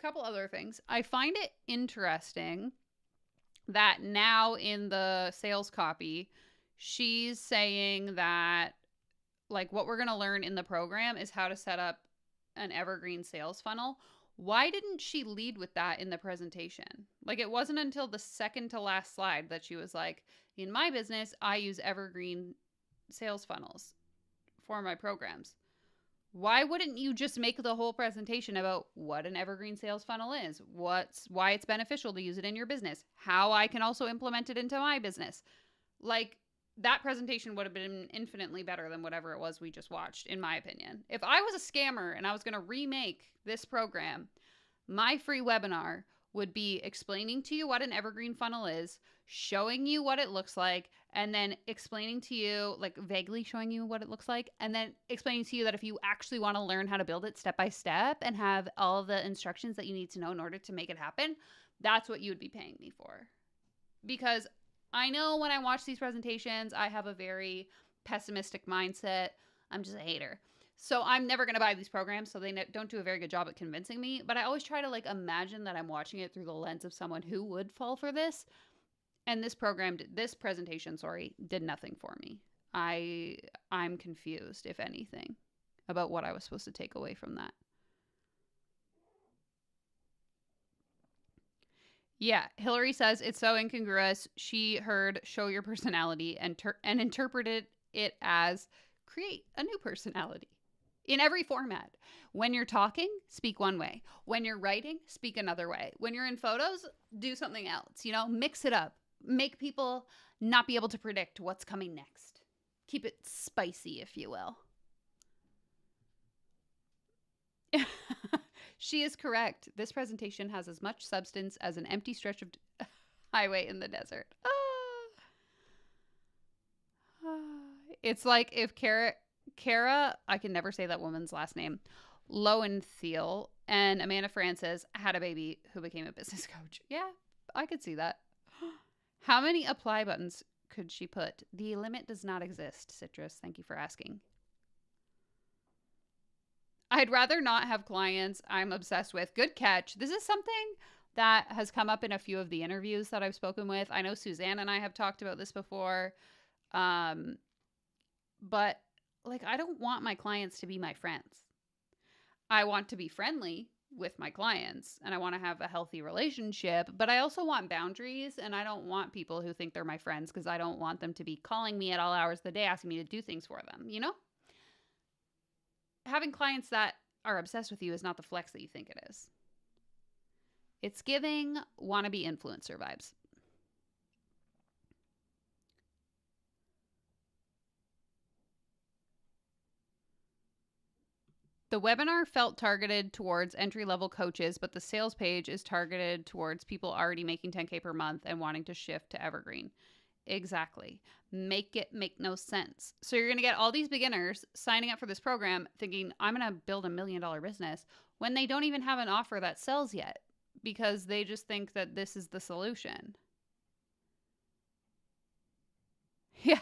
couple other things. I find it interesting that now in the sales copy, she's saying that like what we're going to learn in the program is how to set up an evergreen sales funnel. Why didn't she lead with that in the presentation? Like it wasn't until the second to last slide that she was like, in my business, I use evergreen sales funnels for my programs. Why wouldn't you just make the whole presentation about what an evergreen sales funnel is, why it's beneficial to use it in your business, how I can also implement it into my business? Like that presentation would have been infinitely better than whatever it was we just watched, in my opinion. If I was a scammer and I was going to remake this program, my free webinar would be explaining to you what an evergreen funnel is, showing you what it looks like, and then explaining to you, like vaguely showing you what it looks like, and then explaining to you that if you actually want to learn how to build it step by step and have all the instructions that you need to know in order to make it happen, that's what you would be paying me for. Because I know when I watch these presentations, I have a very pessimistic mindset. I'm just a hater. So I'm never going to buy these programs, so they don't do a very good job at convincing me. But I always try to like imagine that I'm watching it through the lens of someone who would fall for this. And this presentation, did nothing for me. I'm confused, if anything, about what I was supposed to take away from that. Yeah, Hillary says it's so incongruous. She heard show your personality and interpreted it as create a new personality. In every format. When you're talking, speak one way. When you're writing, speak another way. When you're in photos, do something else. You know, mix it up. Make people not be able to predict what's coming next. Keep it spicy, if you will. She is correct. This presentation has as much substance as an empty stretch of highway in the desert. It's like if Kara, I can never say that woman's last name, Lowenthal and Amanda Francis had a baby who became a business coach. Yeah, I could see that. How many apply buttons could she put? The limit does not exist, Citrus. Thank you for asking. I'd rather not have clients I'm obsessed with. Good catch. This is something that has come up in a few of the interviews that I've spoken with. I know Suzanne and I have talked about this before. But like, I don't want my clients to be my friends. I want to be friendly with my clients and I want to have a healthy relationship, but I also want boundaries, and I don't want people who think they're my friends because I don't want them to be calling me at all hours of the day asking me to do things for them, you know? Having clients that are obsessed with you is not the flex that you think it is. It's giving wannabe influencer vibes. The webinar felt targeted towards entry-level coaches, but the sales page is targeted towards people already making 10K per month and wanting to shift to evergreen. Exactly. Make it make no sense. So you're going to get all these beginners signing up for this program thinking, I'm going to build $1 million business, when they don't even have an offer that sells yet because they just think that this is the solution. Yeah,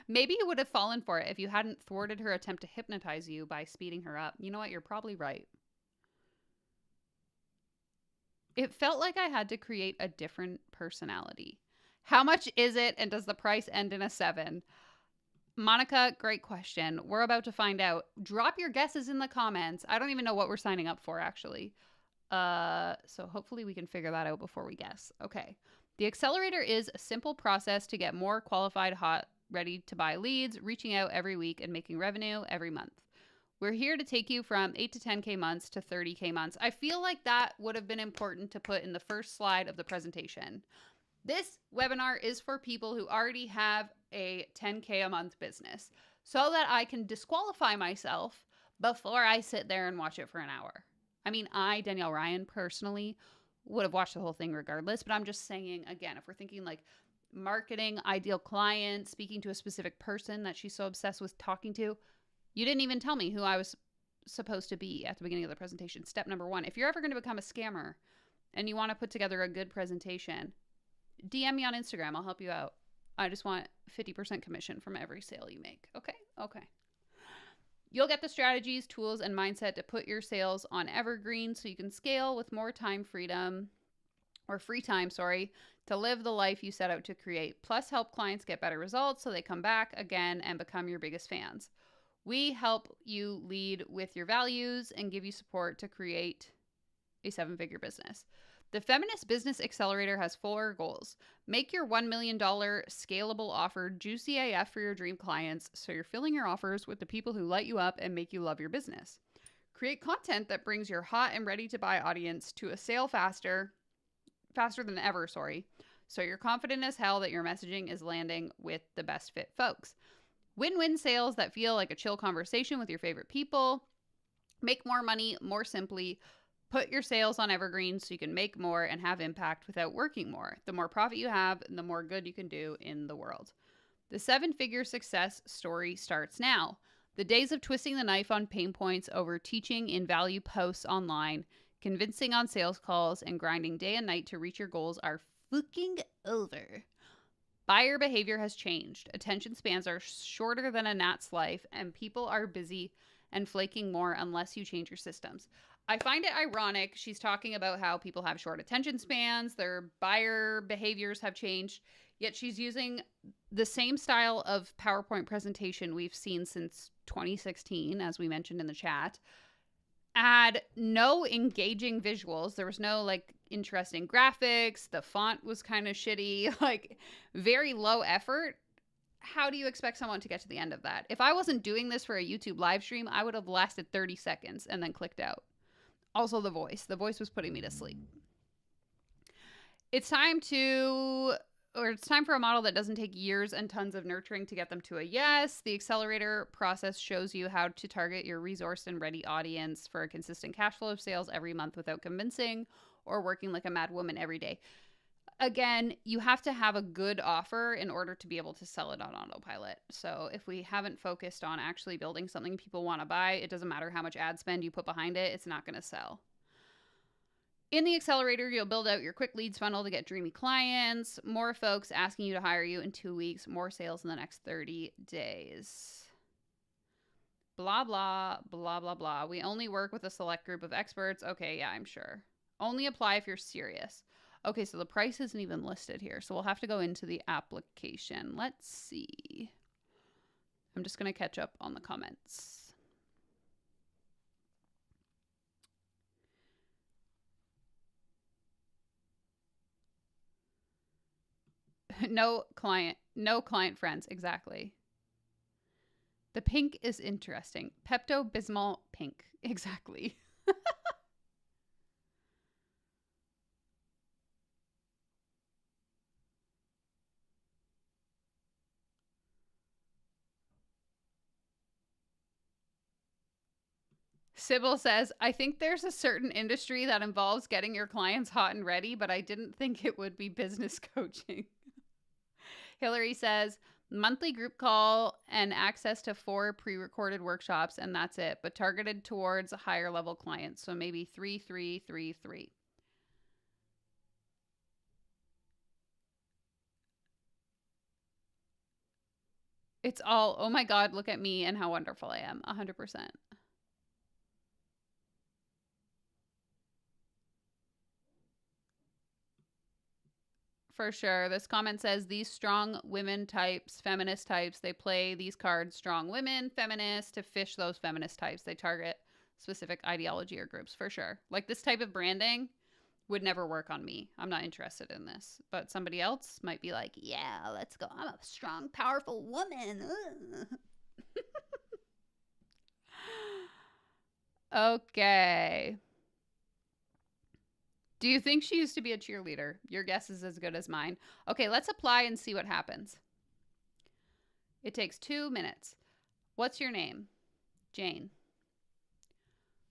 maybe you would have fallen for it if you hadn't thwarted her attempt to hypnotize you by speeding her up. You know what? You're probably right. It felt like I had to create a different personality. How much is it, and does the price end in a 7? Monica, great question. We're about to find out. Drop your guesses in the comments. I don't even know what we're signing up for, actually. So hopefully we can figure that out before we guess. Okay. The accelerator is a simple process to get more qualified, hot, ready to buy leads, reaching out every week and making revenue every month. We're here to take you from 8 to 10K months to 30K months. I feel like that would have been important to put in the first slide of the presentation. This webinar is for people who already have a 10K a month business so that I can disqualify myself before I sit there and watch it for an hour. I mean, Danielle Ryan, personally would have watched the whole thing regardless, but I'm just saying, again, if we're thinking like marketing, ideal client, speaking to a specific person that she's so obsessed with talking to, you didn't even tell me who I was supposed to be at the beginning of the presentation. Step number 1, if you're ever going to become a scammer and you want to put together a good presentation, DM me on Instagram. I'll help you out. I just want 50% commission from every sale you make. Okay? Okay. You'll get the strategies, tools, and mindset to put your sales on evergreen so you can scale with more time freedom, or free time, to live the life you set out to create. Plus, help clients get better results so they come back again and become your biggest fans. We help you lead with your values and give you support to create a 7-figure business. The Feminist Business Accelerator has 4 goals. Make your $1 million scalable offer juicy AF for your dream clients so you're filling your offers with the people who light you up and make you love your business. Create content that brings your hot and ready to buy audience to a sale faster than ever, so you're confident as hell that your messaging is landing with the best fit folks. Win-win sales that feel like a chill conversation with your favorite people. Make more money more simply. Put your sales on evergreen so you can make more and have impact without working more. The more profit you have, the more good you can do in the world. The 7-figure success story starts now. The days of twisting the knife on pain points over teaching in value posts online, convincing on sales calls, and grinding day and night to reach your goals are fucking over. Buyer behavior has changed. Attention spans are shorter than a gnat's life, and people are busy and flaking more unless you change your systems. I find it ironic. She's talking about how people have short attention spans, their buyer behaviors have changed, yet she's using the same style of PowerPoint presentation we've seen since 2016, as we mentioned in the chat. Add no engaging visuals. There was no like interesting graphics. The font was kind of shitty, like very low effort. How do you expect someone to get to the end of that? If I wasn't doing this for a YouTube live stream, I would have lasted 30 seconds and then clicked out. Also the voice. The voice was putting me to sleep. It's time for a model that doesn't take years and tons of nurturing to get them to a yes. The accelerator process shows you how to target your resourced and ready audience for a consistent cash flow of sales every month without convincing or working like a mad woman every day. Again, you have to have a good offer in order to be able to sell it on autopilot. So if we haven't focused on actually building something people want to buy, it doesn't matter how much ad spend you put behind it, it's not going to sell. In the accelerator, you'll build out your quick leads funnel to get dreamy clients, more folks asking you to hire you in 2 weeks, more sales in the next 30 days. Blah, blah, blah, blah, blah. We only work with a select group of experts. Okay, yeah, I'm sure. Only apply if you're serious. Okay, so the price isn't even listed here. So we'll have to go into the application. Let's see. I'm just going to catch up on the comments. No client friends. Exactly. The pink is interesting. Pepto-Bismol pink. Exactly. Sybil says, I think there's a certain industry that involves getting your clients hot and ready, but I didn't think it would be business coaching. Hillary says, monthly group call and access to 4 pre-recorded workshops, and that's it, but targeted towards higher level clients. So maybe 3, 3, 3, 3. It's all, oh my God, look at me and how wonderful I am. 100%. For sure. This comment says these strong women types, feminist types, they play these cards, strong women, feminist, to fish those feminist types. They target specific ideology or groups, for sure. Like this type of branding would never work on me. I'm not interested in this. But somebody else might be like, yeah, let's go. I'm a strong, powerful woman. Okay. Do you think she used to be a cheerleader? Your guess is as good as mine. Okay, let's apply and see what happens. It takes 2 minutes. What's your name? Jane.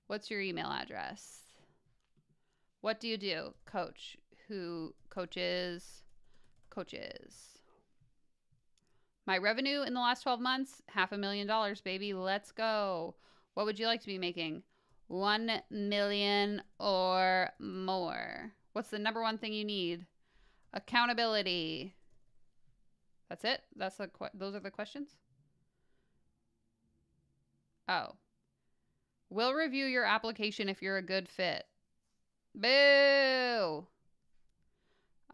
What's your email address? What do you do? Coach. Who coaches? Coaches. My revenue in the last 12 months, $500,000, baby. Let's go. What would you like to be making? 1 million or more. What's the number one thing you need? Accountability. That's it? Those are the questions? Oh. We'll review your application if you're a good fit. Boo!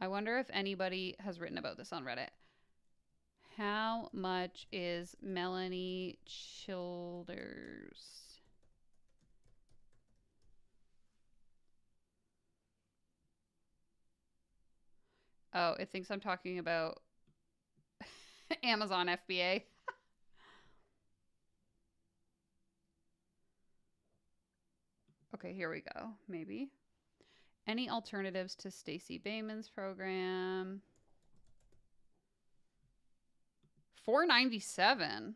I wonder if anybody has written about this on Reddit. How much is Melanie Childers? Oh, it thinks I'm talking about Amazon FBA. Okay, here we go. Maybe. Any alternatives to Stacey Bayman's program? $497.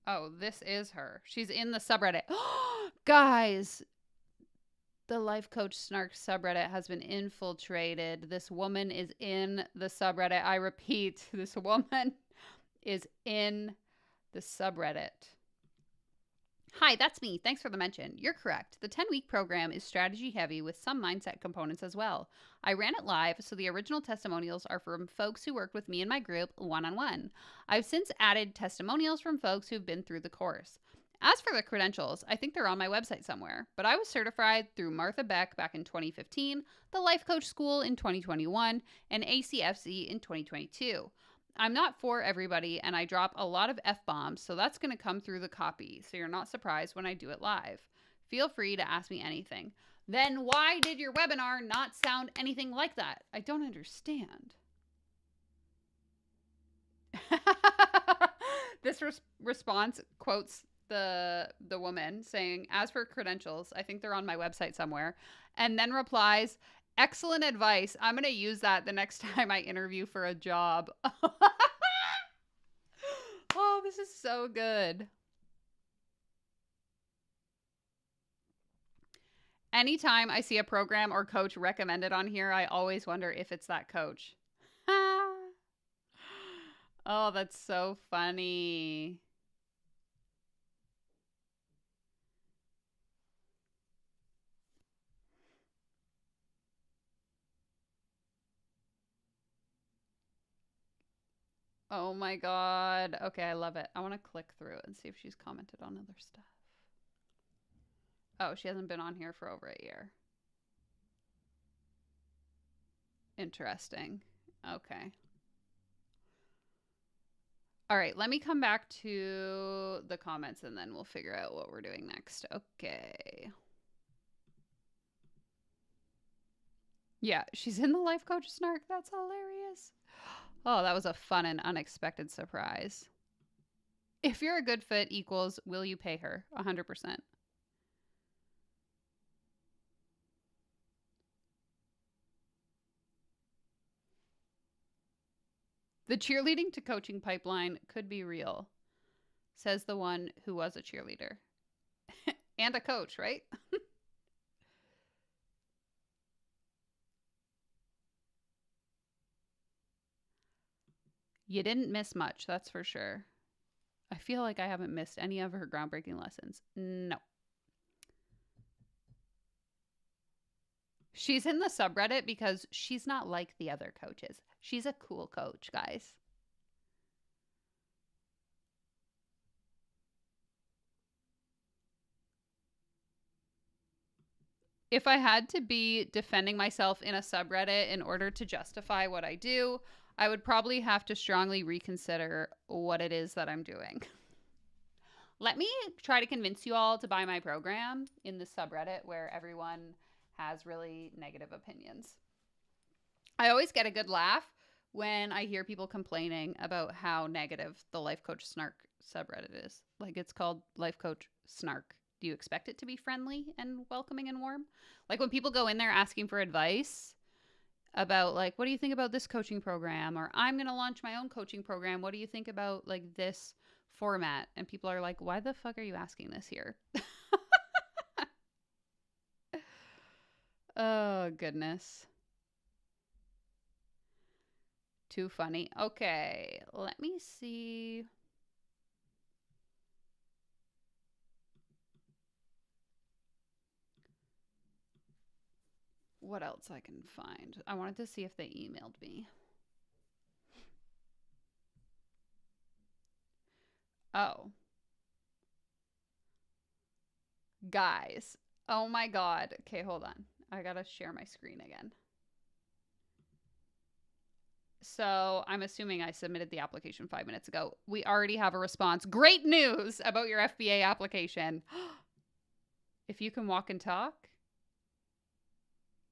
Oh, this is her. She's in the subreddit. Guys, the Life Coach Snark subreddit has been infiltrated. This woman is in the subreddit. I repeat, this woman is in the subreddit. Hi, that's me. Thanks for the mention. You're correct. The 10-week program is strategy heavy with some mindset components as well. I ran it live, so the original testimonials are from folks who worked with me and my group one-on-one. I've since added testimonials from folks who've been through the course. As for the credentials, I think they're on my website somewhere, but I was certified through Martha Beck back in 2015, the Life Coach School in 2021, and ACFC in 2022. I'm not for everybody, and I drop a lot of F-bombs, so that's going to come through the copy, so you're not surprised when I do it live. Feel free to ask me anything. Then why did your webinar not sound anything like that? I don't understand. This response quotes the woman saying, as for credentials, I think they're on my website somewhere, and then replies, excellent advice. I'm going to use that the next time I interview for a job. Oh, this is so good. Anytime I see a program or coach recommended on here, I always wonder if it's that coach. Oh, that's so funny. Oh my God. Okay, I love it. I want to click through it and see if she's commented on other stuff. Oh, she hasn't been on here for over a year. Interesting. Okay. All right, let me come back to the comments and then we'll figure out what we're doing next. Okay. Yeah, she's in the life coach snark. That's hilarious. Oh, that was a fun and unexpected surprise. If you're a good fit equals, will you pay her? 100%. The cheerleading to coaching pipeline could be real, says the one who was a cheerleader. And a coach, right? You didn't miss much, that's for sure. I feel like I haven't missed any of her groundbreaking lessons. No. She's in the subreddit because she's not like the other coaches. She's a cool coach, guys. If I had to be defending myself in a subreddit in order to justify what I do, I would probably have to strongly reconsider what it is that I'm doing. Let me try to convince you all to buy my program in the subreddit where everyone has really negative opinions. I always get a good laugh when I hear people complaining about how negative the Life Coach Snark subreddit is. Like, it's called Life Coach Snark. Do you expect it to be friendly and welcoming and warm? Like, when people go in there asking for advice about, like, what do you think about this coaching program? Or I'm going to launch my own coaching program. What do you think about, like, this format? And people are like, why the fuck are you asking this here? Oh, goodness. Too funny. Okay, let me see. What else I can find. I wanted to see if they emailed me. Oh. Guys. Oh my God. Okay, hold on. I gotta share my screen again. So I'm assuming I submitted the application 5 minutes ago. We already have a response. Great news about your FBA application. If you can walk and talk,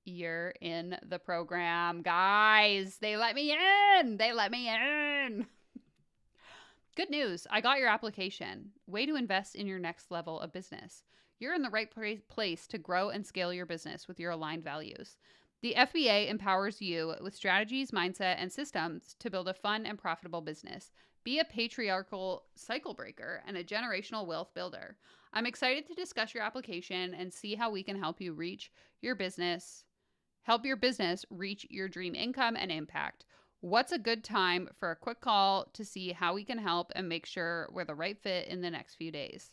you're in the program. Guys, they let me in. They let me in. Good news. I got your application. Way to invest in your next level of business. You're in the right place to grow and scale your business with your aligned values. The FBA empowers you with strategies, mindset, and systems to build a fun and profitable business. Be a patriarchal cycle breaker and a generational wealth builder. I'm excited to discuss your application and see how we can help your business reach your dream income and impact. What's a good time for a quick call to see how we can help and make sure we're the right fit in the next few days?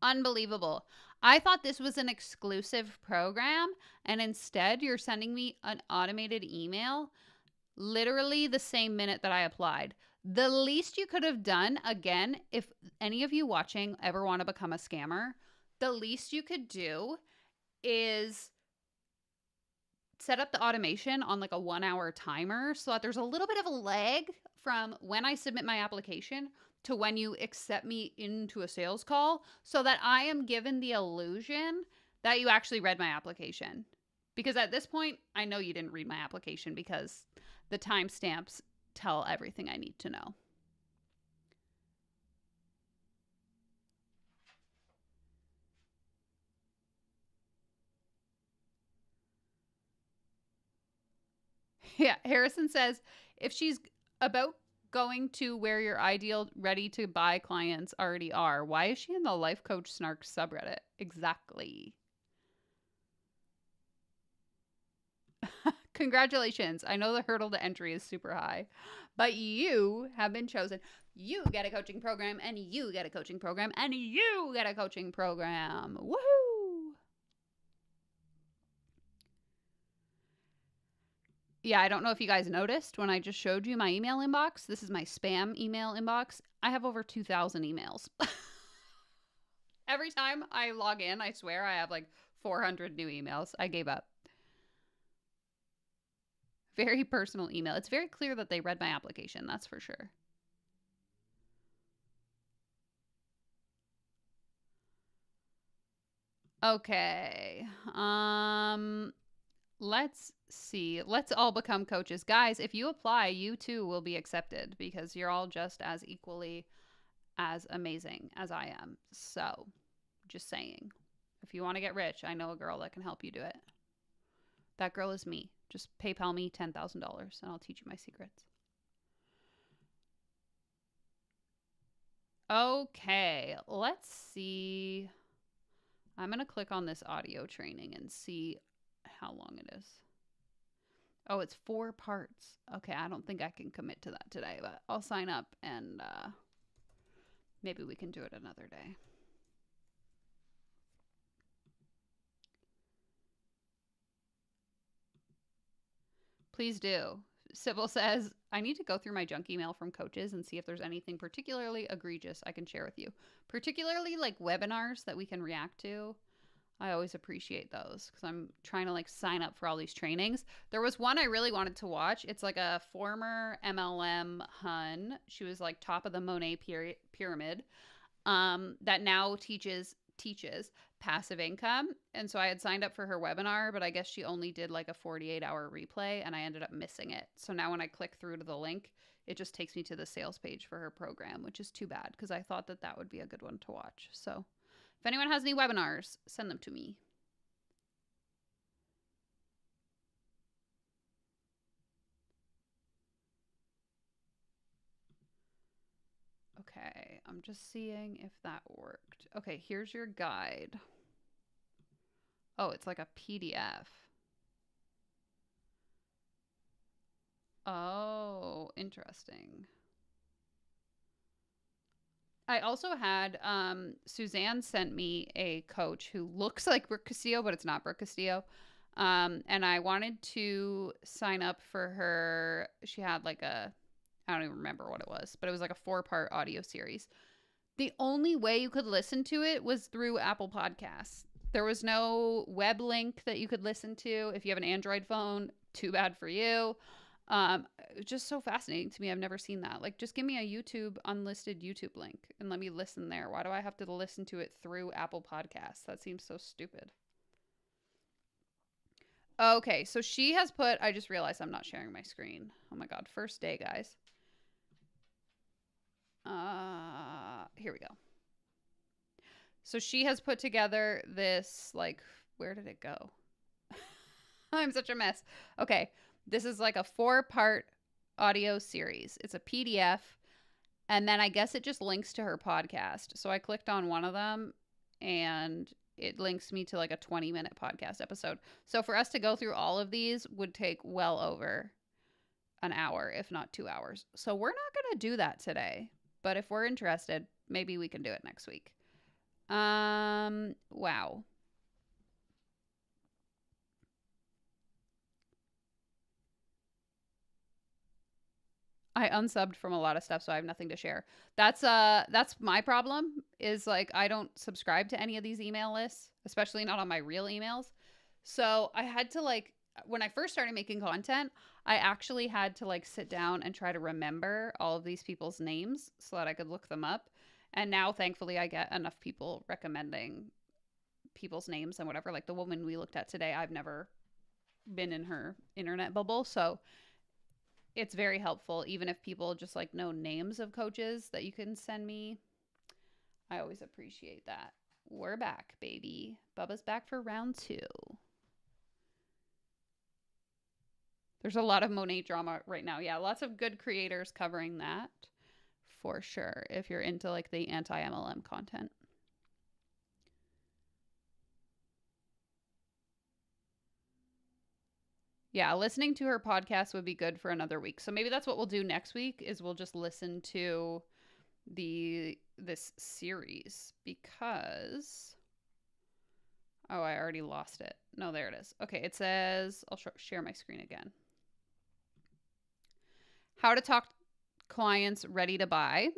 Unbelievable. I thought this was an exclusive program, and instead you're sending me an automated email literally the same minute that I applied. The least you could have done, again, if any of you watching ever want to become a scammer, the least you could do is set up the automation on like a 1 hour timer so that there's a little bit of a lag from when I submit my application to when you accept me into a sales call, so that I am given the illusion that you actually read my application. Because at this point, I know you didn't read my application because the timestamps tell everything I need to know. Yeah, Harrison says, if she's about going to where your ideal ready to buy clients already are, why is she in the Life Coach Snark subreddit? Exactly. Congratulations. I know the hurdle to entry is super high, but you have been chosen. You get a coaching program, and you get a coaching program, and you get a coaching program. Woohoo! Yeah, I don't know if you guys noticed when I just showed you my email inbox. This is my spam email inbox. I have over 2,000 emails. Every time I log in, I swear I have like 400 new emails. I gave up. Very personal email. It's very clear that they read my application, that's for sure. Okay. Let's see. Let's all become coaches. Guys, if you apply, you too will be accepted because you're all just as equally as amazing as I am. So, just saying. If you want to get rich, I know a girl that can help you do it. That girl is me. Just PayPal me $10,000 and I'll teach you my secrets. Okay, let's see. I'm going to click on this audio training and see how long it is. Oh, it's 4 parts. Okay, I don't think I can commit to that today, but I'll sign up and maybe we can do it another day. Please do. Sybil says, I need to go through my junk email from coaches and see if there's anything particularly egregious I can share with you. Particularly like webinars that we can react to. I always appreciate those because I'm trying to like sign up for all these trainings. There was one I really wanted to watch. It's like a former MLM Hun. She was like top of the Monet pyramid that now teaches passive income. And so I had signed up for her webinar, but I guess she only did like a 48-hour replay and I ended up missing it. So now when I click through to the link, it just takes me to the sales page for her program, which is too bad because I thought that that would be a good one to watch. So if anyone has any webinars, send them to me. Okay, I'm just seeing if that worked. Okay, here's your guide. Oh, it's like a PDF. Oh, interesting. I also had Suzanne sent me a coach who looks like Brooke Castillo, but it's not Brooke Castillo. And I wanted to sign up for her. She had like a, I don't even remember what it was, but it was like a 4-part audio series. The only way you could listen to it was through Apple Podcasts. There was no web link that you could listen to. If you have an Android phone, too bad for you. It's just so fascinating to me. I've never seen that. Like, just give me a YouTube, unlisted YouTube link and let me listen there. Why do I have to listen to it through Apple Podcasts? That seems so stupid. Okay, so she has put, I just realized I'm not sharing my screen. Oh my God, first day, guys. Here we go. So she has put together this, like, where did it go? I'm such a mess. Okay, this is like a 4-part audio series. It's a PDF, and then I guess it just links to her podcast. So I clicked on one of them, and it links me to like a 20-minute podcast episode. So for us to go through all of these would take well over an hour, if not 2 hours. So we're not going to do that today. But if we're interested, maybe we can do it next week. Wow. I unsubbed from a lot of stuff, so I have nothing to share. That's my problem is like I don't subscribe to any of these email lists, especially not on my real emails. So I had to like when I first started making content, I actually had to like sit down and try to remember all of these people's names so that I could look them up. And now thankfully I get enough people recommending people's names and whatever. Like the woman we looked at today, I've never been in her internet bubble, so it's very helpful even if people just like know names of coaches that you can send me. I always appreciate that. We're back, baby. Bubba's back for round 2. There's a lot of Monet drama right now. Yeah, lots of good creators covering that for sure if you're into like the anti-MLM content. Yeah, listening to her podcast would be good for another week. So maybe that's what we'll do next week is we'll just listen to this series because oh, I already lost it. No, there it is. Okay, it says I'll share my screen again. How to talk clients ready to buy.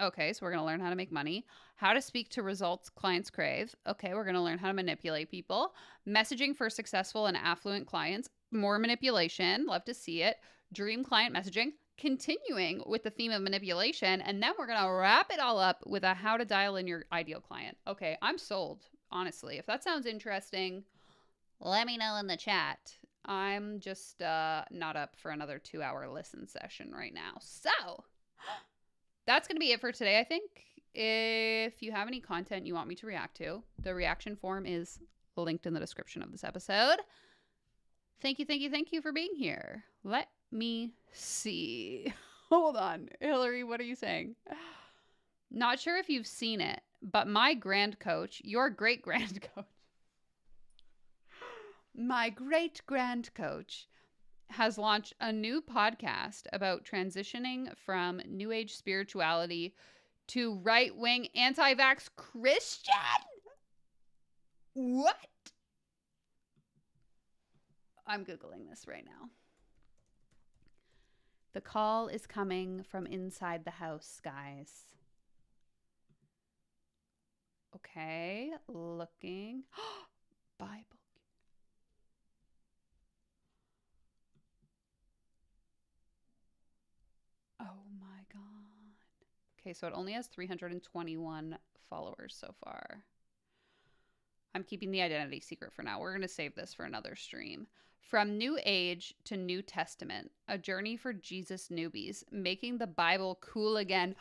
Okay, so we're going to learn how to make money. How to speak to results clients crave. Okay, we're going to learn how to manipulate people. Messaging for successful and affluent clients. More manipulation. Love to see it. Dream client messaging. Continuing with the theme of manipulation. And then we're going to wrap it all up with a how to dial in your ideal client. Okay, I'm sold, honestly. If that sounds interesting, let me know in the chat. I'm just not up for another 2-hour listen session right now. So that's going to be it for today, I think. If you have any content you want me to react to, the reaction form is linked in the description of this episode. Thank you for being here. Let me see. Hold on. Hillary, what are you saying? Not sure if you've seen it, but my grand coach, your great grand coach, my great grand coach has launched a new podcast about transitioning from New Age spirituality to right-wing anti-vax Christian. What? I'm Googling this right now. The call is coming from inside the house, guys. Okay, looking. Bible. Oh my God. Okay, so it only has 321 followers so far. I'm keeping the identity secret for now. We're going to save this for another stream. From New Age to New Testament, a journey for Jesus newbies, making the Bible cool again.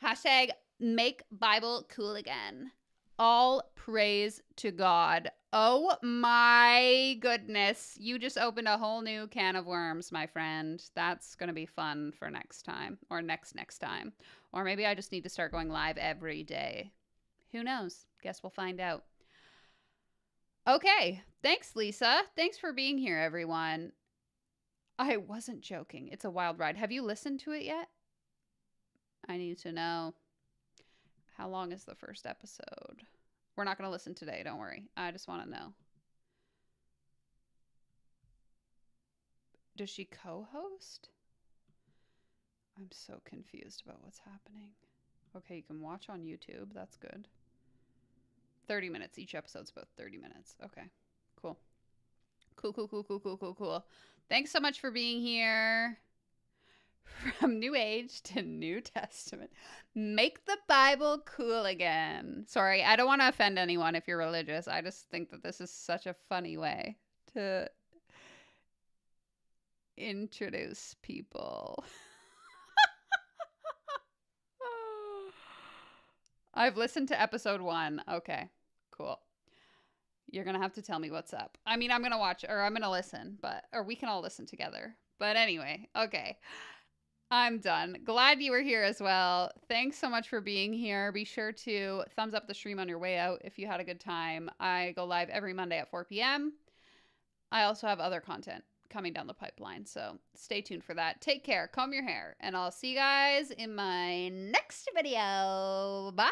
Hashtag make Bible cool again. All praise to God. Oh my goodness. You just opened a whole new can of worms, my friend. That's going to be fun for next time or next time. Or maybe I just need to start going live every day. Who knows? Guess we'll find out. Okay. Thanks, Lisa. Thanks for being here, everyone. I wasn't joking. It's a wild ride. Have you listened to it yet? I need to know. How long is the first episode? We're not going to listen today. Don't worry. I just want to know. Does she co-host? I'm so confused about what's happening. Okay, you can watch on YouTube. That's good. 30 minutes. Each episode's about 30 minutes. Okay, cool. Cool. Thanks so much for being here. From New Age to New Testament. Make the Bible cool again. Sorry, I don't want to offend anyone if you're religious. I just think that this is such a funny way to introduce people. I've listened to episode 1. Okay, cool. You're going to have to tell me what's up. I mean, I'm going to watch, or I'm going to listen, or we can all listen together. But anyway, okay. I'm done. Glad you were here as well. Thanks so much for being here. Be sure to thumbs up the stream on your way out if you had a good time. I go live every Monday at 4 p.m. I also have other content coming down the pipeline, so stay tuned for that. Take care. Comb your hair, and I'll see you guys in my next video. Bye.